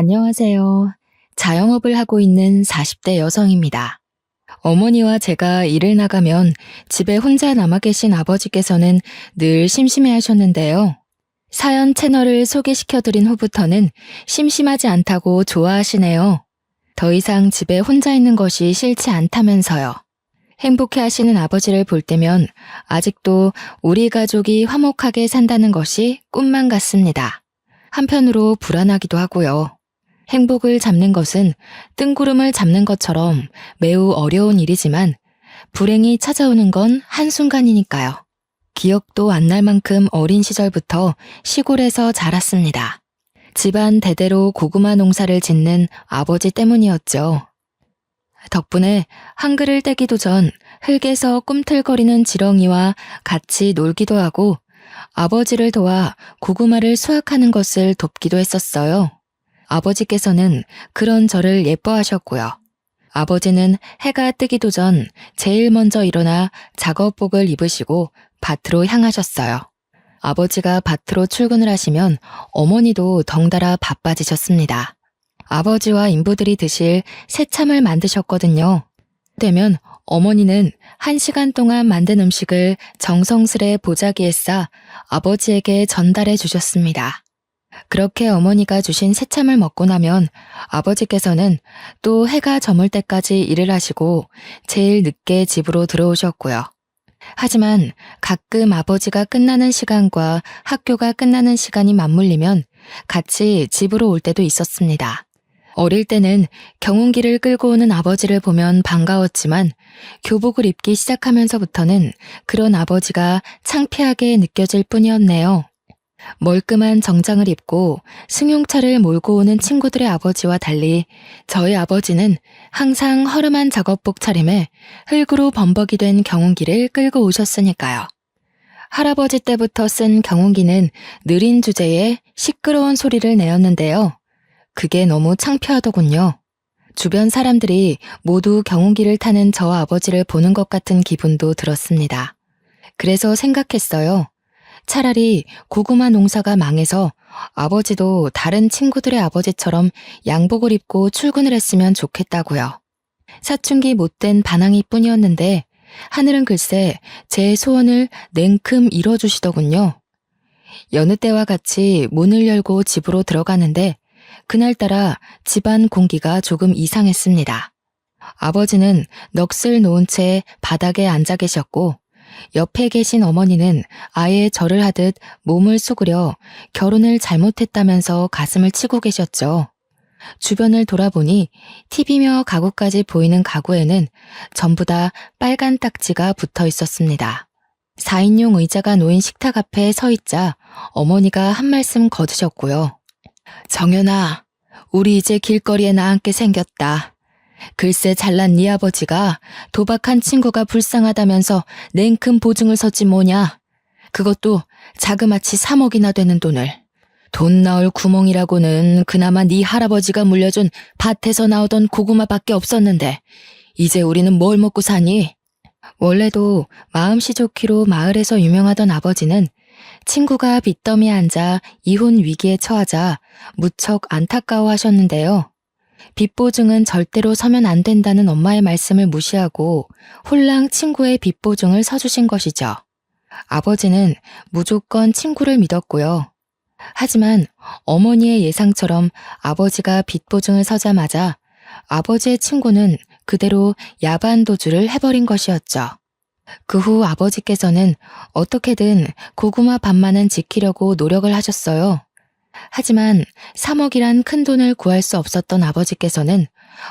안녕하세요. 자영업을 하고 있는 40대 여성입니다. 어머니와 제가 일을 나가면 집에 혼자 남아 계신 아버지께서는 늘 심심해 하셨는데요. 사연 채널을 소개시켜드린 후부터는 심심하지 않다고 좋아하시네요. 더 이상 집에 혼자 있는 것이 싫지 않다면서요. 행복해 하시는 아버지를 볼 때면 아직도 우리 가족이 화목하게 산다는 것이 꿈만 같습니다. 한편으로 불안하기도 하고요. 행복을 잡는 것은 뜬구름을 잡는 것처럼 매우 어려운 일이지만 불행이 찾아오는 건 한순간이니까요. 기억도 안 날 만큼 어린 시절부터 시골에서 자랐습니다. 집안 대대로 고구마 농사를 짓는 아버지 때문이었죠. 덕분에 한글을 떼기도 전 흙에서 꿈틀거리는 지렁이와 같이 놀기도 하고 아버지를 도와 고구마를 수확하는 것을 돕기도 했었어요. 아버지께서는 그런 저를 예뻐하셨고요. 아버지는 해가 뜨기도 전 제일 먼저 일어나 작업복을 입으시고 밭으로 향하셨어요. 아버지가 밭으로 출근을 하시면 어머니도 덩달아 바빠지셨습니다. 아버지와 인부들이 드실 새참을 만드셨거든요. 되면 어머니는 1시간 동안 만든 음식을 정성스레 보자기에 싸 아버지에게 전달해 주셨습니다. 그렇게 어머니가 주신 새참을 먹고 나면 아버지께서는 또 해가 저물 때까지 일을 하시고 제일 늦게 집으로 들어오셨고요. 하지만 가끔 아버지가 끝나는 시간과 학교가 끝나는 시간이 맞물리면 같이 집으로 올 때도 있었습니다. 어릴 때는 경운기를 끌고 오는 아버지를 보면 반가웠지만 교복을 입기 시작하면서부터는 그런 아버지가 창피하게 느껴질 뿐이었네요. 멀끔한 정장을 입고 승용차를 몰고 오는 친구들의 아버지와 달리 저희 아버지는 항상 허름한 작업복 차림에 흙으로 범벅이 된 경운기를 끌고 오셨으니까요. 할아버지 때부터 쓴 경운기는 느린 주제에 시끄러운 소리를 내었는데요. 그게 너무 창피하더군요. 주변 사람들이 모두 경운기를 타는 저 아버지를 보는 것 같은 기분도 들었습니다. 그래서 생각했어요. 차라리 고구마 농사가 망해서 아버지도 다른 친구들의 아버지처럼 양복을 입고 출근을 했으면 좋겠다고요. 사춘기 못된 반항이 뿐이었는데 하늘은 글쎄 제 소원을 냉큼 이뤄주시더군요. 여느 때와 같이 문을 열고 집으로 들어가는데 그날따라 집안 공기가 조금 이상했습니다. 아버지는 넋을 놓은 채 바닥에 앉아 계셨고 옆에 계신 어머니는 아예 절을 하듯 몸을 수그려 결혼을 잘못했다면서 가슴을 치고 계셨죠. 주변을 돌아보니 TV며 가구까지 보이는 가구에는 전부 다 빨간 딱지가 붙어 있었습니다. 4인용 의자가 놓인 식탁 앞에 서 있자 어머니가 한 말씀 거두셨고요. 정연아, 우리 이제 길거리에 나앉게 생겼다. 글쎄 잘난 네 아버지가 도박한 친구가 불쌍하다면서 냉큼 보증을 섰지 뭐냐. 그것도 자그마치 3억이나 되는 돈을. 돈 나올 구멍이라고는 그나마 네 할아버지가 물려준 밭에서 나오던 고구마밖에 없었는데 이제 우리는 뭘 먹고 사니? 원래도 마음씨 좋기로 마을에서 유명하던 아버지는 친구가 빚더미에 앉아 이혼 위기에 처하자 무척 안타까워하셨는데요. 빚보증은 절대로 서면 안 된다는 엄마의 말씀을 무시하고 홀랑 친구의 빚보증을 서주신 것이죠. 아버지는 무조건 친구를 믿었고요. 하지만 어머니의 예상처럼 아버지가 빚보증을 서자마자 아버지의 친구는 그대로 야반도주를 해버린 것이었죠. 그 후 아버지께서는 어떻게든 고구마 밭만은 지키려고 노력을 하셨어요. 하지만 3억이란 큰 돈을 구할 수 없었던 아버지께서는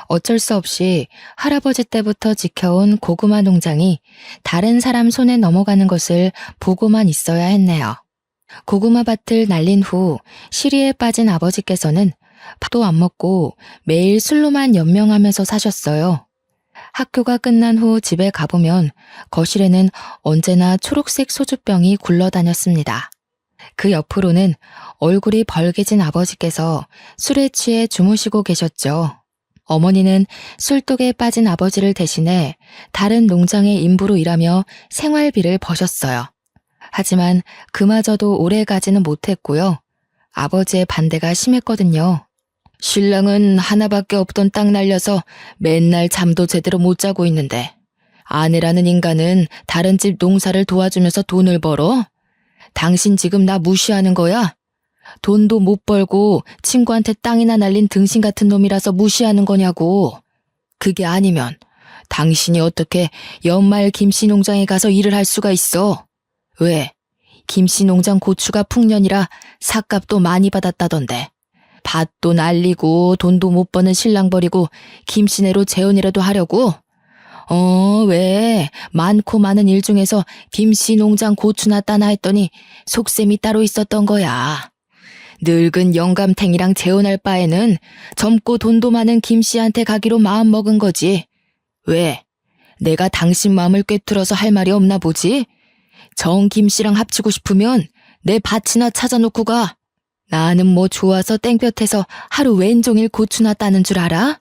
어쩔 수 없이 할아버지 때부터 지켜온 고구마 농장이 다른 사람 손에 넘어가는 것을 보고만 있어야 했네요. 고구마 밭을 날린 후 시리에 빠진 아버지께서는 밥도 안 먹고 매일 술로만 연명하면서 사셨어요. 학교가 끝난 후 집에 가보면 거실에는 언제나 초록색 소주병이 굴러다녔습니다. 그 옆으로는 얼굴이 벌개진 아버지께서 술에 취해 주무시고 계셨죠. 어머니는 술독에 빠진 아버지를 대신해 다른 농장의 인부로 일하며 생활비를 버셨어요. 하지만 그마저도 오래 가지는 못했고요. 아버지의 반대가 심했거든요. 신랑은 하나밖에 없던 땅 날려서 맨날 잠도 제대로 못 자고 있는데 아내라는 인간은 다른 집 농사를 도와주면서 돈을 벌어? 당신 지금 나 무시하는 거야? 돈도 못 벌고 친구한테 땅이나 날린 등신 같은 놈이라서 무시하는 거냐고. 그게 아니면 당신이 어떻게 연말 김씨 농장에 가서 일을 할 수가 있어? 왜? 김씨 농장 고추가 풍년이라 삭값도 많이 받았다던데. 밭도 날리고 돈도 못 버는 신랑 버리고 김씨네로 재혼이라도 하려고? 왜? 많고 많은 일 중에서 김씨 농장 고추나 따나 했더니 속셈이 따로 있었던 거야. 늙은 영감탱이랑 재혼할 바에는 젊고 돈도 많은 김씨한테 가기로 마음먹은 거지. 왜? 내가 당신 마음을 꿰뚫어서 할 말이 없나 보지? 정 김씨랑 합치고 싶으면 내 밭이나 찾아놓고 가. 나는 뭐 좋아서 땡볕에서 하루 왼종일 고추나 따는 줄 알아?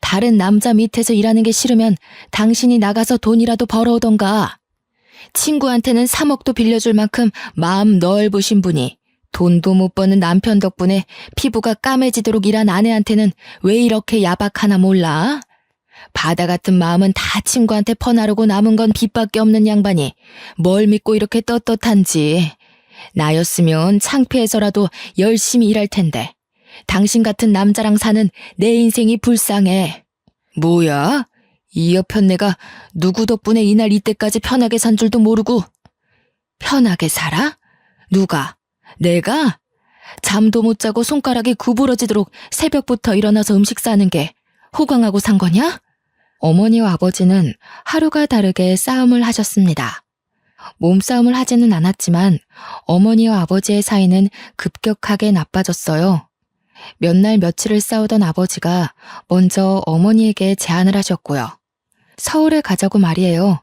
다른 남자 밑에서 일하는 게 싫으면 당신이 나가서 돈이라도 벌어오던가. 친구한테는 3억도 빌려줄 만큼 마음 넓으신 분이 돈도 못 버는 남편 덕분에 피부가 까매지도록 일한 아내한테는 왜 이렇게 야박하나 몰라? 바다 같은 마음은 다 친구한테 퍼나르고 남은 건 빚밖에 없는 양반이 뭘 믿고 이렇게 떳떳한지. 나였으면 창피해서라도 열심히 일할 텐데 당신 같은 남자랑 사는 내 인생이 불쌍해. 뭐야? 이 여편네가 누구 덕분에 이날 이때까지 편하게 산 줄도 모르고. 편하게 살아? 누가? 내가? 잠도 못 자고 손가락이 구부러지도록 새벽부터 일어나서 음식 싸는 게 호강하고 산 거냐? 어머니와 아버지는 하루가 다르게 싸움을 하셨습니다. 몸싸움을 하지는 않았지만 어머니와 아버지의 사이는 급격하게 나빠졌어요. 몇 날 며칠을 싸우던 아버지가 먼저 어머니에게 제안을 하셨고요. 서울에 가자고 말이에요.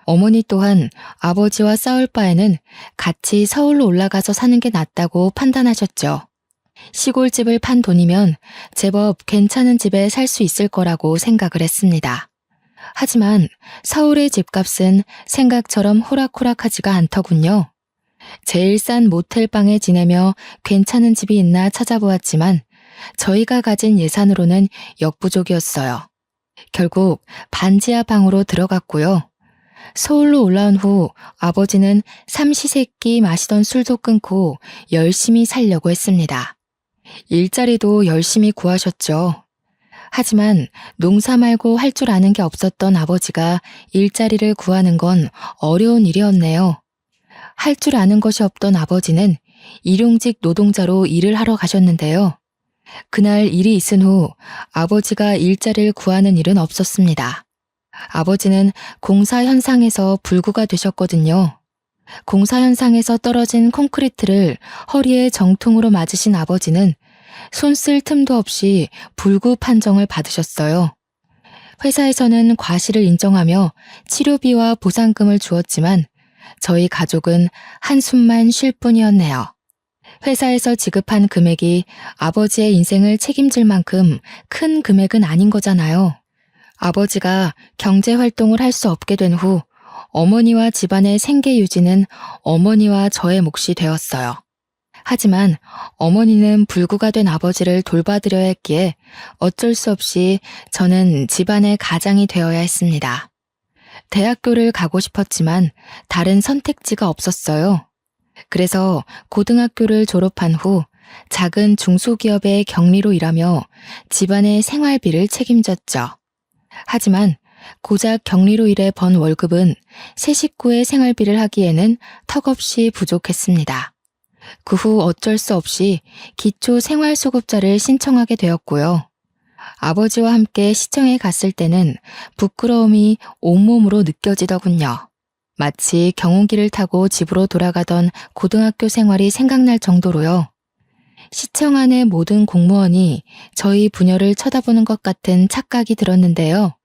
어머니 또한 아버지와 싸울 바에는 같이 서울로 올라가서 사는 게 낫다고 판단하셨죠. 시골집을 판 돈이면 제법 괜찮은 집에 살 수 있을 거라고 생각을 했습니다. 하지만 서울의 집값은 생각처럼 호락호락하지가 않더군요. 제일 싼 모텔방에 지내며 괜찮은 집이 있나 찾아보았지만 저희가 가진 예산으로는 역부족이었어요. 결국 반지하 방으로 들어갔고요. 서울로 올라온 후 아버지는 삼시세끼 마시던 술도 끊고 열심히 살려고 했습니다. 일자리도 열심히 구하셨죠. 하지만 농사 말고 할 줄 아는 게 없었던 아버지가 일자리를 구하는 건 어려운 일이었네요. 할 줄 아는 것이 없던 아버지는 일용직 노동자로 일을 하러 가셨는데요. 그날 일이 있은 후 아버지가 일자리를 구하는 일은 없었습니다. 아버지는 공사 현상에서 불구가 되셨거든요. 공사 현상에서 떨어진 콘크리트를 허리에 정통으로 맞으신 아버지는 손 쓸 틈도 없이 불구 판정을 받으셨어요. 회사에서는 과실을 인정하며 치료비와 보상금을 주었지만 저희 가족은 한숨만 쉴 뿐이었네요. 회사에서 지급한 금액이 아버지의 인생을 책임질 만큼 큰 금액은 아닌 거잖아요. 아버지가 경제활동을 할 수 없게 된 후 어머니와 집안의 생계 유지는 어머니와 저의 몫이 되었어요. 하지만 어머니는 불구가 된 아버지를 돌봐드려야 했기에 어쩔 수 없이 저는 집안의 가장이 되어야 했습니다. 대학교를 가고 싶었지만 다른 선택지가 없었어요. 그래서 고등학교를 졸업한 후 작은 중소기업의 경리로 일하며 집안의 생활비를 책임졌죠. 하지만 고작 경리로 일해 번 월급은 세 식구의 생활비를 하기에는 턱없이 부족했습니다. 그 후 어쩔 수 없이 기초생활수급자를 신청하게 되었고요. 아버지와 함께 시청에 갔을 때는 부끄러움이 온몸으로 느껴지더군요. 마치 경운기를 타고 집으로 돌아가던 고등학교 생활이 생각날 정도로요. 시청 안의 모든 공무원이 저희 부녀를 쳐다보는 것 같은 착각이 들었는데요.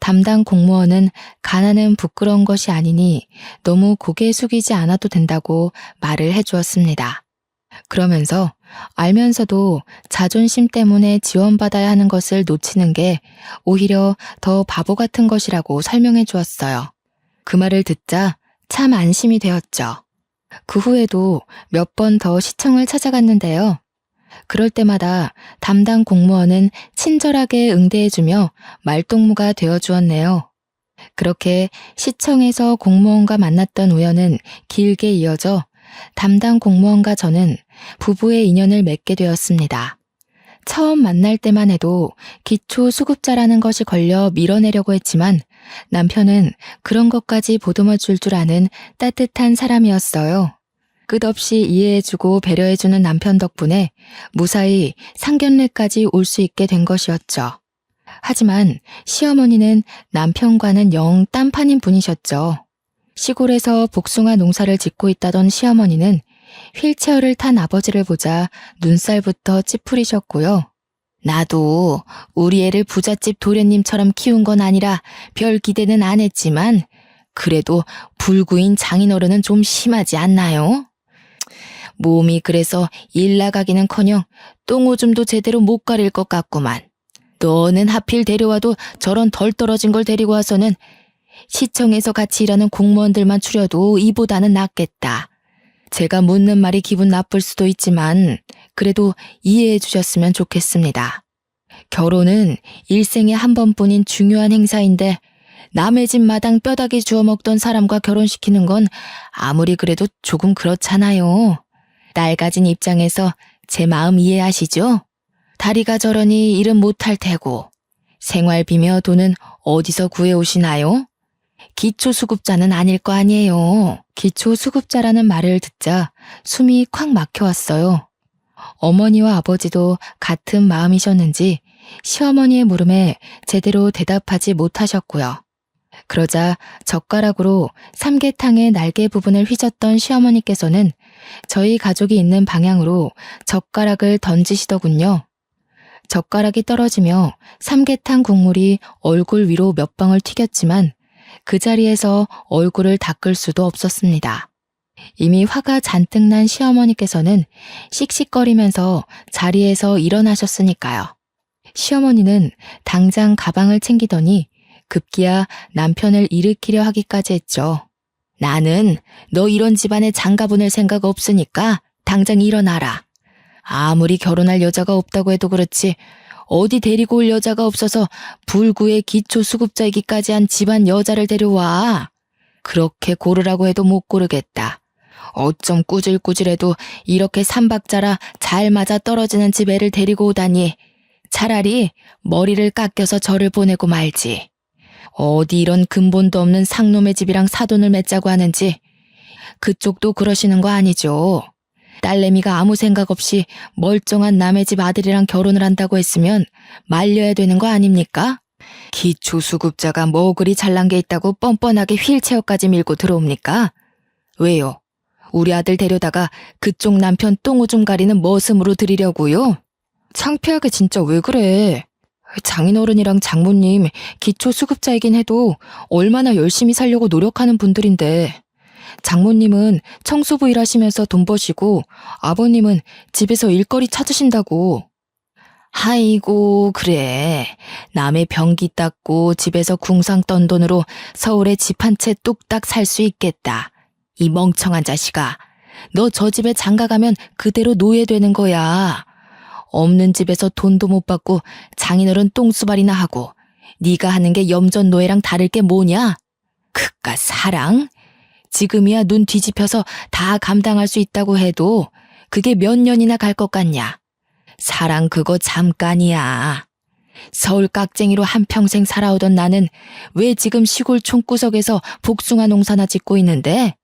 담당 공무원은 가난은 부끄러운 것이 아니니 너무 고개 숙이지 않아도 된다고 말을 해주었습니다. 그러면서 알면서도 자존심 때문에 지원받아야 하는 것을 놓치는 게 오히려 더 바보 같은 것이라고 설명해 주었어요. 그 말을 듣자 참 안심이 되었죠. 그 후에도 몇 번 더 시청을 찾아갔는데요. 그럴 때마다 담당 공무원은 친절하게 응대해주며 말동무가 되어주었네요. 그렇게 시청에서 공무원과 만났던 우연은 길게 이어져 담당 공무원과 저는 부부의 인연을 맺게 되었습니다. 처음 만날 때만 해도 기초수급자라는 것이 걸려 밀어내려고 했지만 남편은 그런 것까지 보듬어 줄 줄 아는 따뜻한 사람이었어요. 끝없이 이해해주고 배려해주는 남편 덕분에 무사히 상견례까지 올 수 있게 된 것이었죠. 하지만 시어머니는 남편과는 영 딴판인 분이셨죠. 시골에서 복숭아 농사를 짓고 있다던 시어머니는 휠체어를 탄 아버지를 보자 눈살부터 찌푸리셨고요. 나도 우리 애를 부잣집 도련님처럼 키운 건 아니라 별 기대는 안 했지만 그래도 불구인 장인어른은 좀 심하지 않나요? 몸이 그래서 일 나가기는커녕 똥오줌도 제대로 못 가릴 것 같구만. 너는 하필 데려와도 저런 덜 떨어진 걸 데리고 와서는 시청에서 같이 일하는 공무원들만 추려도 이보다는 낫겠다. 제가 묻는 말이 기분 나쁠 수도 있지만 그래도 이해해 주셨으면 좋겠습니다. 결혼은 일생에 한 번뿐인 중요한 행사인데 남의 집 마당 뼈다귀 주워 먹던 사람과 결혼시키는 건 아무리 그래도 조금 그렇잖아요. 딸 가진 입장에서 제 마음 이해하시죠? 다리가 저러니 일은 못할 테고 생활비며 돈은 어디서 구해오시나요? 기초수급자는 아닐 거 아니에요. 기초수급자라는 말을 듣자 숨이 콱 막혀왔어요. 어머니와 아버지도 같은 마음이셨는지 시어머니의 물음에 제대로 대답하지 못하셨고요. 그러자 젓가락으로 삼계탕의 날개 부분을 휘젓던 시어머니께서는 저희 가족이 있는 방향으로 젓가락을 던지시더군요. 젓가락이 떨어지며 삼계탕 국물이 얼굴 위로 몇 방울 튀겼지만 그 자리에서 얼굴을 닦을 수도 없었습니다. 이미 화가 잔뜩 난 시어머니께서는 씩씩거리면서 자리에서 일어나셨으니까요. 시어머니는 당장 가방을 챙기더니 급기야 남편을 일으키려 하기까지 했죠. 나는 너 이런 집안에 장가 보낼 생각 없으니까 당장 일어나라. 아무리 결혼할 여자가 없다고 해도 그렇지 어디 데리고 올 여자가 없어서 불구의 기초수급자이기까지 한 집안 여자를 데려와. 그렇게 고르라고 해도 못 고르겠다. 어쩜 꾸질꾸질해도 이렇게 삼박자라 잘 맞아 떨어지는 집 애를 데리고 오다니. 차라리 머리를 깎여서 저를 보내고 말지. 어디 이런 근본도 없는 상놈의 집이랑 사돈을 맺자고 하는지. 그쪽도 그러시는 거 아니죠. 딸내미가 아무 생각 없이 멀쩡한 남의 집 아들이랑 결혼을 한다고 했으면 말려야 되는 거 아닙니까? 기초수급자가 뭐 그리 잘난 게 있다고 뻔뻔하게 휠체어까지 밀고 들어옵니까? 왜요? 우리 아들 데려다가 그쪽 남편 똥오줌 가리는 머슴으로 들이려고요? 창피하게 진짜 왜 그래? 장인어른이랑 장모님 기초수급자이긴 해도 얼마나 열심히 살려고 노력하는 분들인데 장모님은 청소부 일하시면서 돈 버시고 아버님은 집에서 일거리 찾으신다고. 아이고 그래. 남의 변기 닦고 집에서 궁상 떤 돈으로 서울에 집 한 채 뚝딱 살 수 있겠다. 이 멍청한 자식아. 너 저 집에 장가가면 그대로 노예되는 거야. 없는 집에서 돈도 못 받고 장인어른 똥수발이나 하고 네가 하는 게 염전 노예랑 다를 게 뭐냐? 그깟 사랑? 지금이야 눈 뒤집혀서 다 감당할 수 있다고 해도 그게 몇 년이나 갈 것 같냐? 사랑 그거 잠깐이야. 서울 깍쟁이로 한평생 살아오던 나는 왜 지금 시골 촌구석에서 복숭아 농사나 짓고 있는데?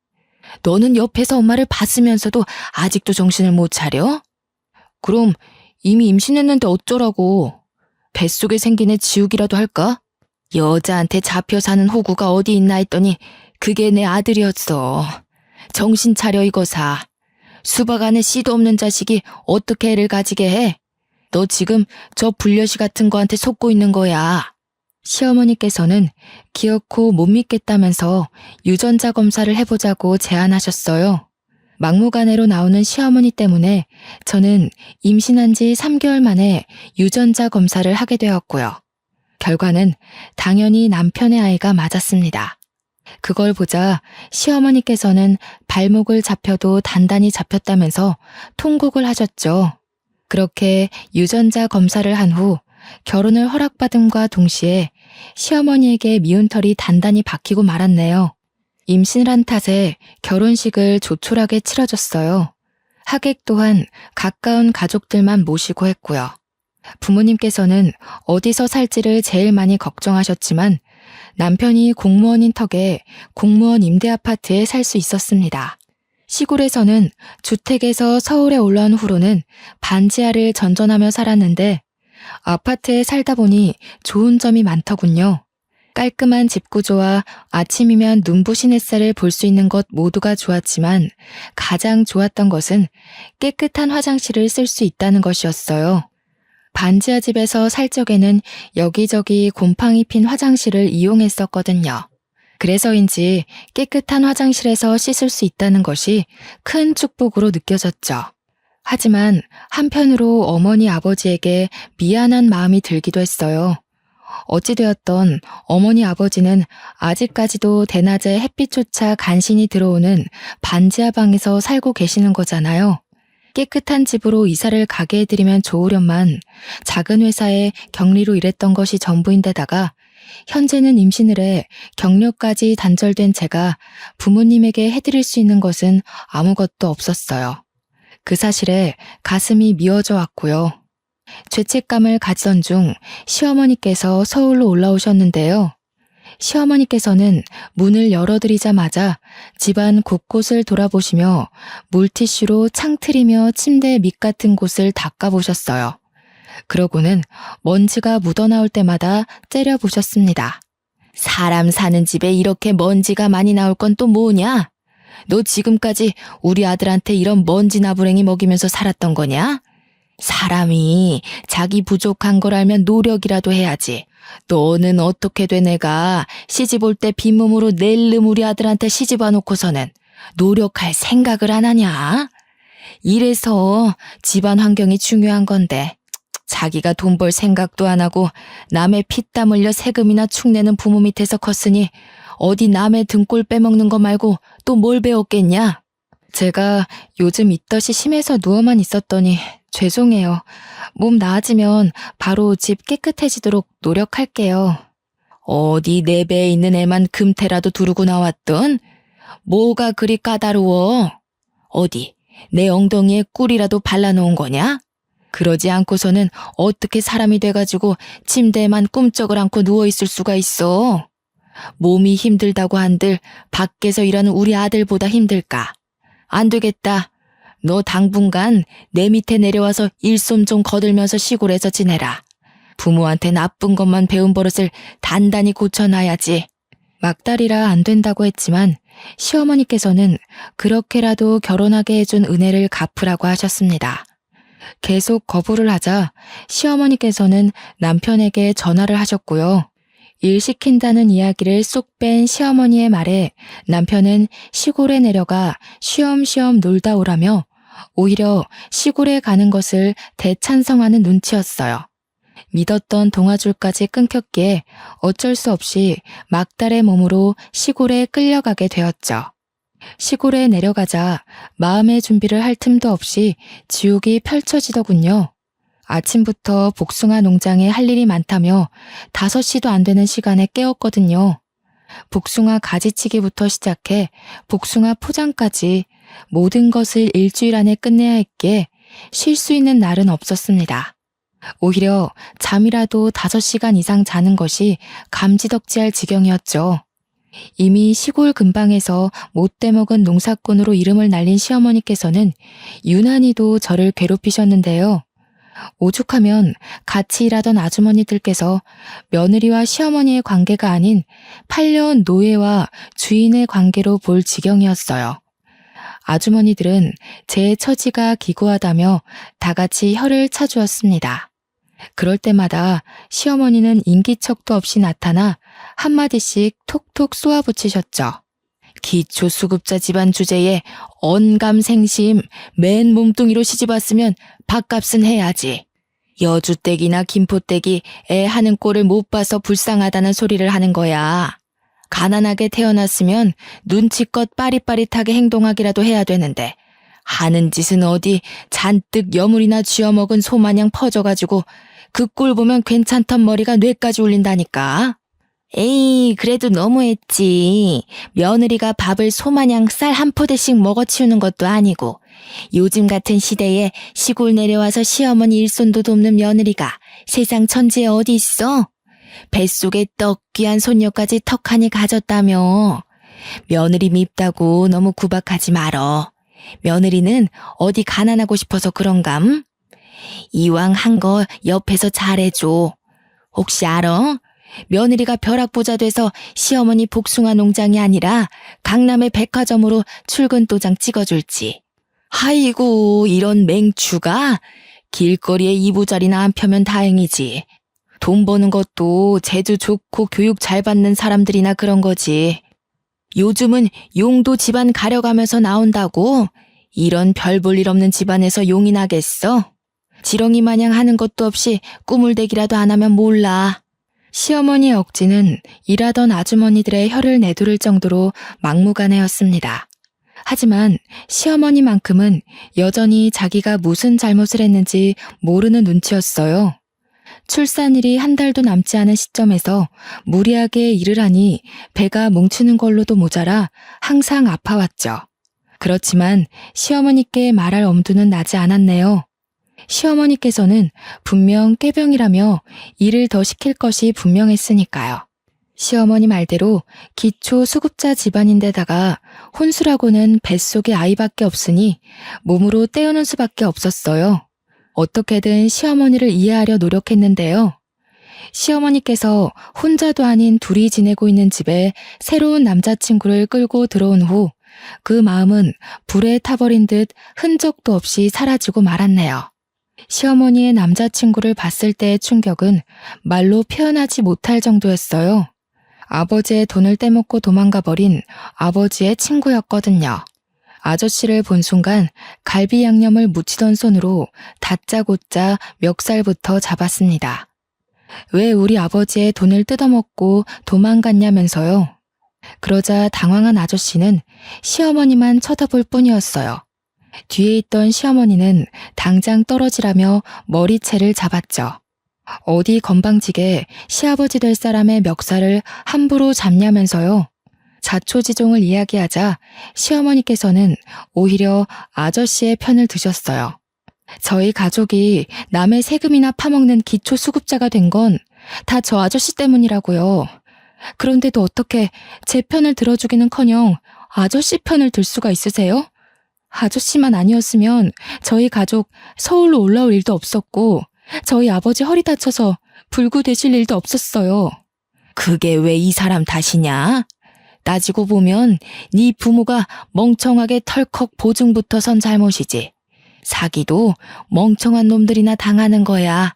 너는 옆에서 엄마를 봤으면서도 아직도 정신을 못 차려? 그럼 이미 임신했는데 어쩌라고. 뱃속에 생긴 애 지우기라도 할까? 여자한테 잡혀 사는 호구가 어디 있나 했더니 그게 내 아들이었어. 정신 차려 이거사. 수박 안에 씨도 없는 자식이 어떻게 애를 가지게 해? 너 지금 저 불려시 같은 거한테 속고 있는 거야. 시어머니께서는 기어코 못 믿겠다면서 유전자 검사를 해보자고 제안하셨어요. 막무가내로 나오는 시어머니 때문에 저는 임신한 지 3개월 만에 유전자 검사를 하게 되었고요. 결과는 당연히 남편의 아이가 맞았습니다. 그걸 보자 시어머니께서는 발목을 잡혀도 단단히 잡혔다면서 통곡을 하셨죠. 그렇게 유전자 검사를 한 후 결혼을 허락받음과 동시에 시어머니에게 미운 털이 단단히 박히고 말았네요. 임신을 한 탓에 결혼식을 조촐하게 치러줬어요. 하객 또한 가까운 가족들만 모시고 했고요. 부모님께서는 어디서 살지를 제일 많이 걱정하셨지만 남편이 공무원인 턱에 공무원 임대 아파트에 살 수 있었습니다. 시골에서는 주택에서 서울에 올라온 후로는 반지하를 전전하며 살았는데 아파트에 살다 보니 좋은 점이 많더군요. 깔끔한 집 구조와 아침이면 눈부신 햇살을 볼 수 있는 것 모두가 좋았지만 가장 좋았던 것은 깨끗한 화장실을 쓸 수 있다는 것이었어요. 반지하 집에서 살 적에는 여기저기 곰팡이 핀 화장실을 이용했었거든요. 그래서인지 깨끗한 화장실에서 씻을 수 있다는 것이 큰 축복으로 느껴졌죠. 하지만 한편으로 어머니 아버지에게 미안한 마음이 들기도 했어요. 어찌되었던 어머니 아버지는 아직까지도 대낮에 햇빛조차 간신히 들어오는 반지하 방에서 살고 계시는 거잖아요. 깨끗한 집으로 이사를 가게 해드리면 좋으련만 작은 회사에 격리로 일했던 것이 전부인데다가 현재는 임신을 해 경력까지 단절된 제가 부모님에게 해드릴 수 있는 것은 아무것도 없었어요. 그 사실에 가슴이 미어져 왔고요. 죄책감을 가지던 중 시어머니께서 서울로 올라오셨는데요. 시어머니께서는 문을 열어드리자마자 집안 곳곳을 돌아보시며 물티슈로 창틀이며 침대 밑 같은 곳을 닦아보셨어요. 그러고는 먼지가 묻어나올 때마다 째려보셨습니다. 사람 사는 집에 이렇게 먼지가 많이 나올 건 또 뭐냐? 너 지금까지 우리 아들한테 이런 먼지 나부랭이 먹이면서 살았던 거냐? 사람이 자기 부족한 걸 알면 노력이라도 해야지. 너는 어떻게 돼 내가 시집 올 때 빈몸으로 낼름 우리 아들한테 시집 와놓고서는 노력할 생각을 안 하냐? 이래서 집안 환경이 중요한 건데 자기가 돈 벌 생각도 안 하고 남의 피땀 흘려 세금이나 축내는 부모 밑에서 컸으니 어디 남의 등골 빼먹는 거 말고 또 뭘 배웠겠냐? 제가 요즘 입덧이 심해서 누워만 있었더니 죄송해요. 몸 나아지면 바로 집 깨끗해지도록 노력할게요. 어디 내 배에 있는 애만 금태라도 두르고 나왔던? 뭐가 그리 까다로워? 어디 내 엉덩이에 꿀이라도 발라놓은 거냐? 그러지 않고서는 어떻게 사람이 돼가지고 침대에만 꿈쩍을 않고 누워있을 수가 있어? 몸이 힘들다고 한들 밖에서 일하는 우리 아들보다 힘들까? 안 되겠다. 너 당분간 내 밑에 내려와서 일솜 좀 거들면서 시골에서 지내라. 부모한테 나쁜 것만 배운 버릇을 단단히 고쳐놔야지. 막달이라 안 된다고 했지만 시어머니께서는 그렇게라도 결혼하게 해준 은혜를 갚으라고 하셨습니다. 계속 거부를 하자 시어머니께서는 남편에게 전화를 하셨고요. 일 시킨다는 이야기를 쏙 뺀 시어머니의 말에 남편은 시골에 내려가 쉬엄쉬엄 놀다 오라며 오히려 시골에 가는 것을 대찬성하는 눈치였어요. 믿었던 동아줄까지 끊겼기에 어쩔 수 없이 막달의 몸으로 시골에 끌려가게 되었죠. 시골에 내려가자 마음의 준비를 할 틈도 없이 지옥이 펼쳐지더군요. 아침부터 복숭아 농장에 할 일이 많다며 5시도 안 되는 시간에 깨웠거든요. 복숭아 가지치기부터 시작해 복숭아 포장까지 모든 것을 일주일 안에 끝내야 했기에 쉴 수 있는 날은 없었습니다. 오히려 잠이라도 5시간 이상 자는 것이 감지덕지할 지경이었죠. 이미 시골 근방에서 못돼 먹은 농사꾼으로 이름을 날린 시어머니께서는 유난히도 저를 괴롭히셨는데요. 오죽하면 같이 일하던 아주머니들께서 며느리와 시어머니의 관계가 아닌 8년 노예와 주인의 관계로 볼 지경이었어요. 아주머니들은 제 처지가 기고하다며 다 같이 혀를 차주었습니다. 그럴 때마다 시어머니는 인기척도 없이 나타나 한마디씩 톡톡 쏘아붙이셨죠. 기초수급자 집안 주제에 언감생심 맨 몸뚱이로 시집왔으면 밥값은 해야지. 여주댁이나 김포댁이 애 하는 꼴을 못 봐서 불쌍하다는 소리를 하는 거야. 가난하게 태어났으면 눈치껏 빠릿빠릿하게 행동하기라도 해야 되는데 하는 짓은 어디 잔뜩 여물이나 쥐어먹은 소마냥 퍼져가지고 그 꼴 보면 괜찮던 머리가 뇌까지 울린다니까. 에이, 그래도 너무했지. 며느리가 밥을 소마냥 쌀 한 포대씩 먹어치우는 것도 아니고 요즘 같은 시대에 시골 내려와서 시어머니 일손도 돕는 며느리가 세상 천지에 어디 있어? 뱃속에 떡 귀한 손녀까지 턱하니 가졌다며. 며느리 밉다고 너무 구박하지 말어. 며느리는 어디 가난하고 싶어서 그런감? 이왕 한 거 옆에서 잘해줘. 혹시 알아? 며느리가 벼락부자 돼서 시어머니 복숭아 농장이 아니라 강남의 백화점으로 출근 도장 찍어줄지. 아이고, 이런 맹추가 길거리에 이부자리나 안 펴면 다행이지. 돈 버는 것도 재주 좋고 교육 잘 받는 사람들이나 그런 거지. 요즘은 용도 집안 가려가면서 나온다고. 이런 별 볼 일 없는 집안에서 용이 나겠어? 지렁이 마냥 하는 것도 없이 꾸물대기라도 안 하면 몰라. 시어머니의 억지는 일하던 아주머니들의 혀를 내두를 정도로 막무가내였습니다. 하지만 시어머니만큼은 여전히 자기가 무슨 잘못을 했는지 모르는 눈치였어요. 출산일이 한 달도 남지 않은 시점에서 무리하게 일을 하니 배가 뭉치는 걸로도 모자라 항상 아파왔죠. 그렇지만 시어머니께 말할 엄두는 나지 않았네요. 시어머니께서는 분명 꾀병이라며 일을 더 시킬 것이 분명했으니까요. 시어머니 말대로 기초 수급자 집안인데다가 혼수라고는 뱃속에 아이밖에 없으니 몸으로 때우는 수밖에 없었어요. 어떻게든 시어머니를 이해하려 노력했는데요. 시어머니께서 혼자도 아닌 둘이 지내고 있는 집에 새로운 남자친구를 끌고 들어온 후 그 마음은 불에 타버린 듯 흔적도 없이 사라지고 말았네요. 시어머니의 남자친구를 봤을 때의 충격은 말로 표현하지 못할 정도였어요. 아버지의 돈을 떼먹고 도망가버린 아버지의 친구였거든요. 아저씨를 본 순간 갈비 양념을 묻히던 손으로 다짜고짜 멱살부터 잡았습니다. 왜 우리 아버지의 돈을 뜯어먹고 도망갔냐면서요. 그러자 당황한 아저씨는 시어머니만 쳐다볼 뿐이었어요. 뒤에 있던 시어머니는 당장 떨어지라며 머리채를 잡았죠. 어디 건방지게 시아버지 될 사람의 멱살을 함부로 잡냐면서요. 자초지종을 이야기하자 시어머니께서는 오히려 아저씨의 편을 드셨어요. 저희 가족이 남의 세금이나 파먹는 기초수급자가 된 건 다 저 아저씨 때문이라고요. 그런데도 어떻게 제 편을 들어주기는커녕 아저씨 편을 들 수가 있으세요? 아저씨만 아니었으면 저희 가족 서울로 올라올 일도 없었고 저희 아버지 허리 다쳐서 불구되실 일도 없었어요. 그게 왜 이 사람 탓이냐? 따지고 보면 네 부모가 멍청하게 털컥 보증부터 선 잘못이지. 사기도 멍청한 놈들이나 당하는 거야.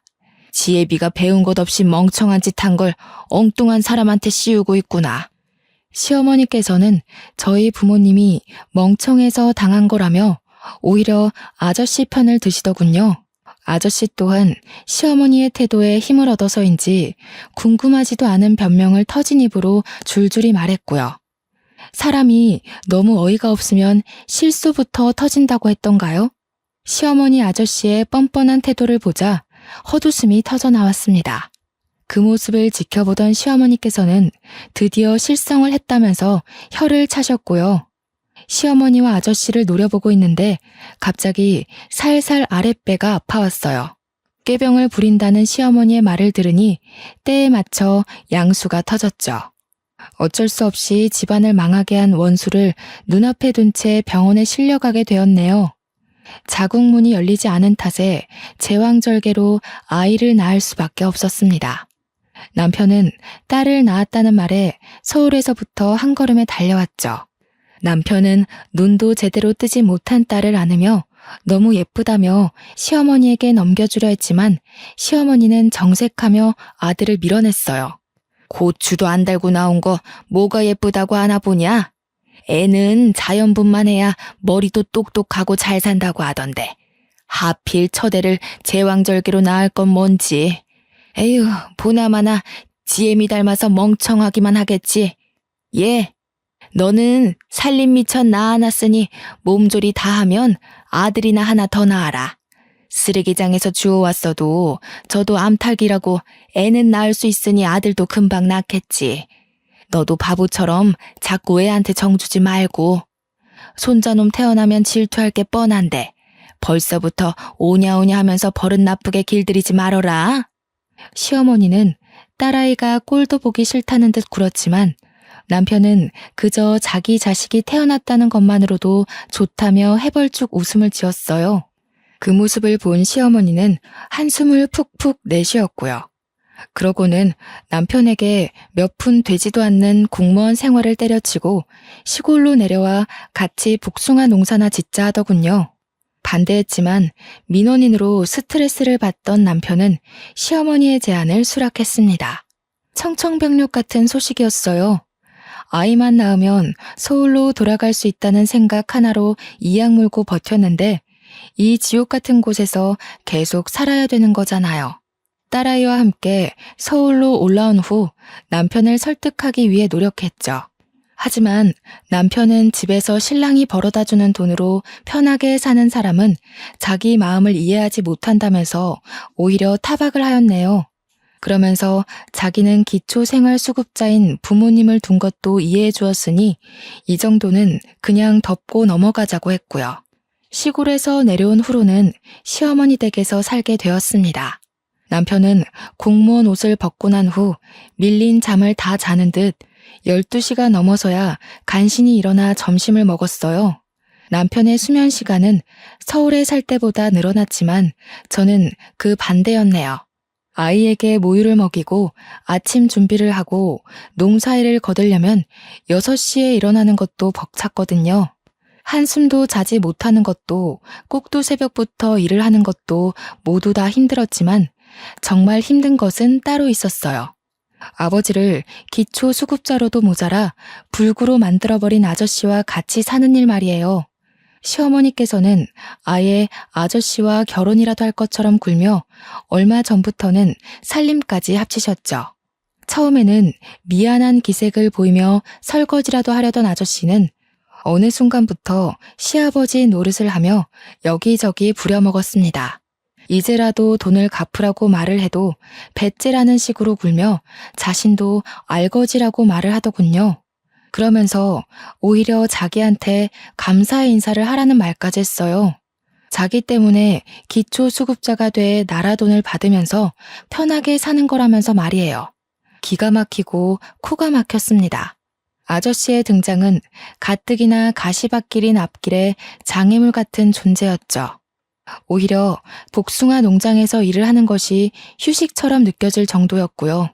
지혜비가 배운 것 없이 멍청한 짓 한 걸 엉뚱한 사람한테 씌우고 있구나. 시어머니께서는 저희 부모님이 멍청해서 당한 거라며 오히려 아저씨 편을 드시더군요. 아저씨 또한 시어머니의 태도에 힘을 얻어서인지 궁금하지도 않은 변명을 터진 입으로 줄줄이 말했고요. 사람이 너무 어이가 없으면 실수부터 터진다고 했던가요? 시어머니 아저씨의 뻔뻔한 태도를 보자 헛웃음이 터져나왔습니다. 그 모습을 지켜보던 시어머니께서는 드디어 실성을 했다면서 혀를 차셨고요. 시어머니와 아저씨를 노려보고 있는데 갑자기 살살 아랫배가 아파왔어요. 꾀병을 부린다는 시어머니의 말을 들으니 때에 맞춰 양수가 터졌죠. 어쩔 수 없이 집안을 망하게 한 원수를 눈앞에 둔 채 병원에 실려가게 되었네요. 자궁문이 열리지 않은 탓에 제왕절개로 아이를 낳을 수밖에 없었습니다. 남편은 딸을 낳았다는 말에 서울에서부터 한 걸음에 달려왔죠. 남편은 눈도 제대로 뜨지 못한 딸을 안으며 너무 예쁘다며 시어머니에게 넘겨주려 했지만 시어머니는 정색하며 아들을 밀어냈어요. 고추도 안 달고 나온 거 뭐가 예쁘다고 안아보냐? 애는 자연분만 해야 머리도 똑똑하고 잘 산다고 하던데 하필 처대를 제왕절개로 낳을 건 뭔지. 에휴, 보나마나 지엠이 닮아서 멍청하기만 하겠지. 너는 살림 미천 낳아놨으니 몸조리 다 하면 아들이나 하나 더 낳아라. 쓰레기장에서 주워왔어도 저도 암탉이라고 애는 낳을 수 있으니 아들도 금방 낳겠지. 너도 바보처럼 자꾸 애한테 정주지 말고. 손자놈 태어나면 질투할 게 뻔한데 벌써부터 오냐오냐 하면서 버릇 나쁘게 길들이지 말어라. 시어머니는 딸아이가 꼴도 보기 싫다는 듯 굴었지만 남편은 그저 자기 자식이 태어났다는 것만으로도 좋다며 해벌쭉 웃음을 지었어요. 그 모습을 본 시어머니는 한숨을 푹푹 내쉬었고요. 그러고는 남편에게 몇 푼 되지도 않는 공무원 생활을 때려치고 시골로 내려와 같이 복숭아 농사나 짓자 하더군요. 반대했지만 민원인으로 스트레스를 받던 남편은 시어머니의 제안을 수락했습니다. 청천벽력 같은 소식이었어요. 아이만 낳으면 서울로 돌아갈 수 있다는 생각 하나로 이악 물고 버텼는데 이 지옥 같은 곳에서 계속 살아야 되는 거잖아요. 딸아이와 함께 서울로 올라온 후 남편을 설득하기 위해 노력했죠. 하지만 남편은 집에서 신랑이 벌어다주는 돈으로 편하게 사는 사람은 자기 마음을 이해하지 못한다면서 오히려 타박을 하였네요. 그러면서 자기는 기초생활수급자인 부모님을 둔 것도 이해해 주었으니 이 정도는 그냥 덮고 넘어가자고 했고요. 시골에서 내려온 후로는 시어머니 댁에서 살게 되었습니다. 남편은 공무원 옷을 벗고 난 후 밀린 잠을 다 자는 듯 12시가 넘어서야 간신히 일어나 점심을 먹었어요. 남편의 수면 시간은 서울에 살 때보다 늘어났지만 저는 그 반대였네요. 아이에게 모유를 먹이고 아침 준비를 하고 농사일을 거두려면 6시에 일어나는 것도 벅찼거든요. 한숨도 자지 못하는 것도 꼭두 새벽부터 일을 하는 것도 모두 다 힘들었지만 정말 힘든 것은 따로 있었어요. 아버지를 기초수급자로도 모자라 불구로 만들어버린 아저씨와 같이 사는 일 말이에요. 시어머니께서는 아예 아저씨와 결혼이라도 할 것처럼 굴며 얼마 전부터는 살림까지 합치셨죠. 처음에는 미안한 기색을 보이며 설거지라도 하려던 아저씨는 어느 순간부터 시아버지 노릇을 하며 여기저기 부려먹었습니다. 이제라도 돈을 갚으라고 말을 해도 배째라는 식으로 굴며 자신도 알거지라고 말을 하더군요. 그러면서 오히려 자기한테 감사의 인사를 하라는 말까지 했어요. 자기 때문에 기초수급자가 돼 나라 돈을 받으면서 편하게 사는 거라면서 말이에요. 기가 막히고 코가 막혔습니다. 아저씨의 등장은 가뜩이나 가시밭길인 앞길의 장애물 같은 존재였죠. 오히려 복숭아 농장에서 일을 하는 것이 휴식처럼 느껴질 정도였고요.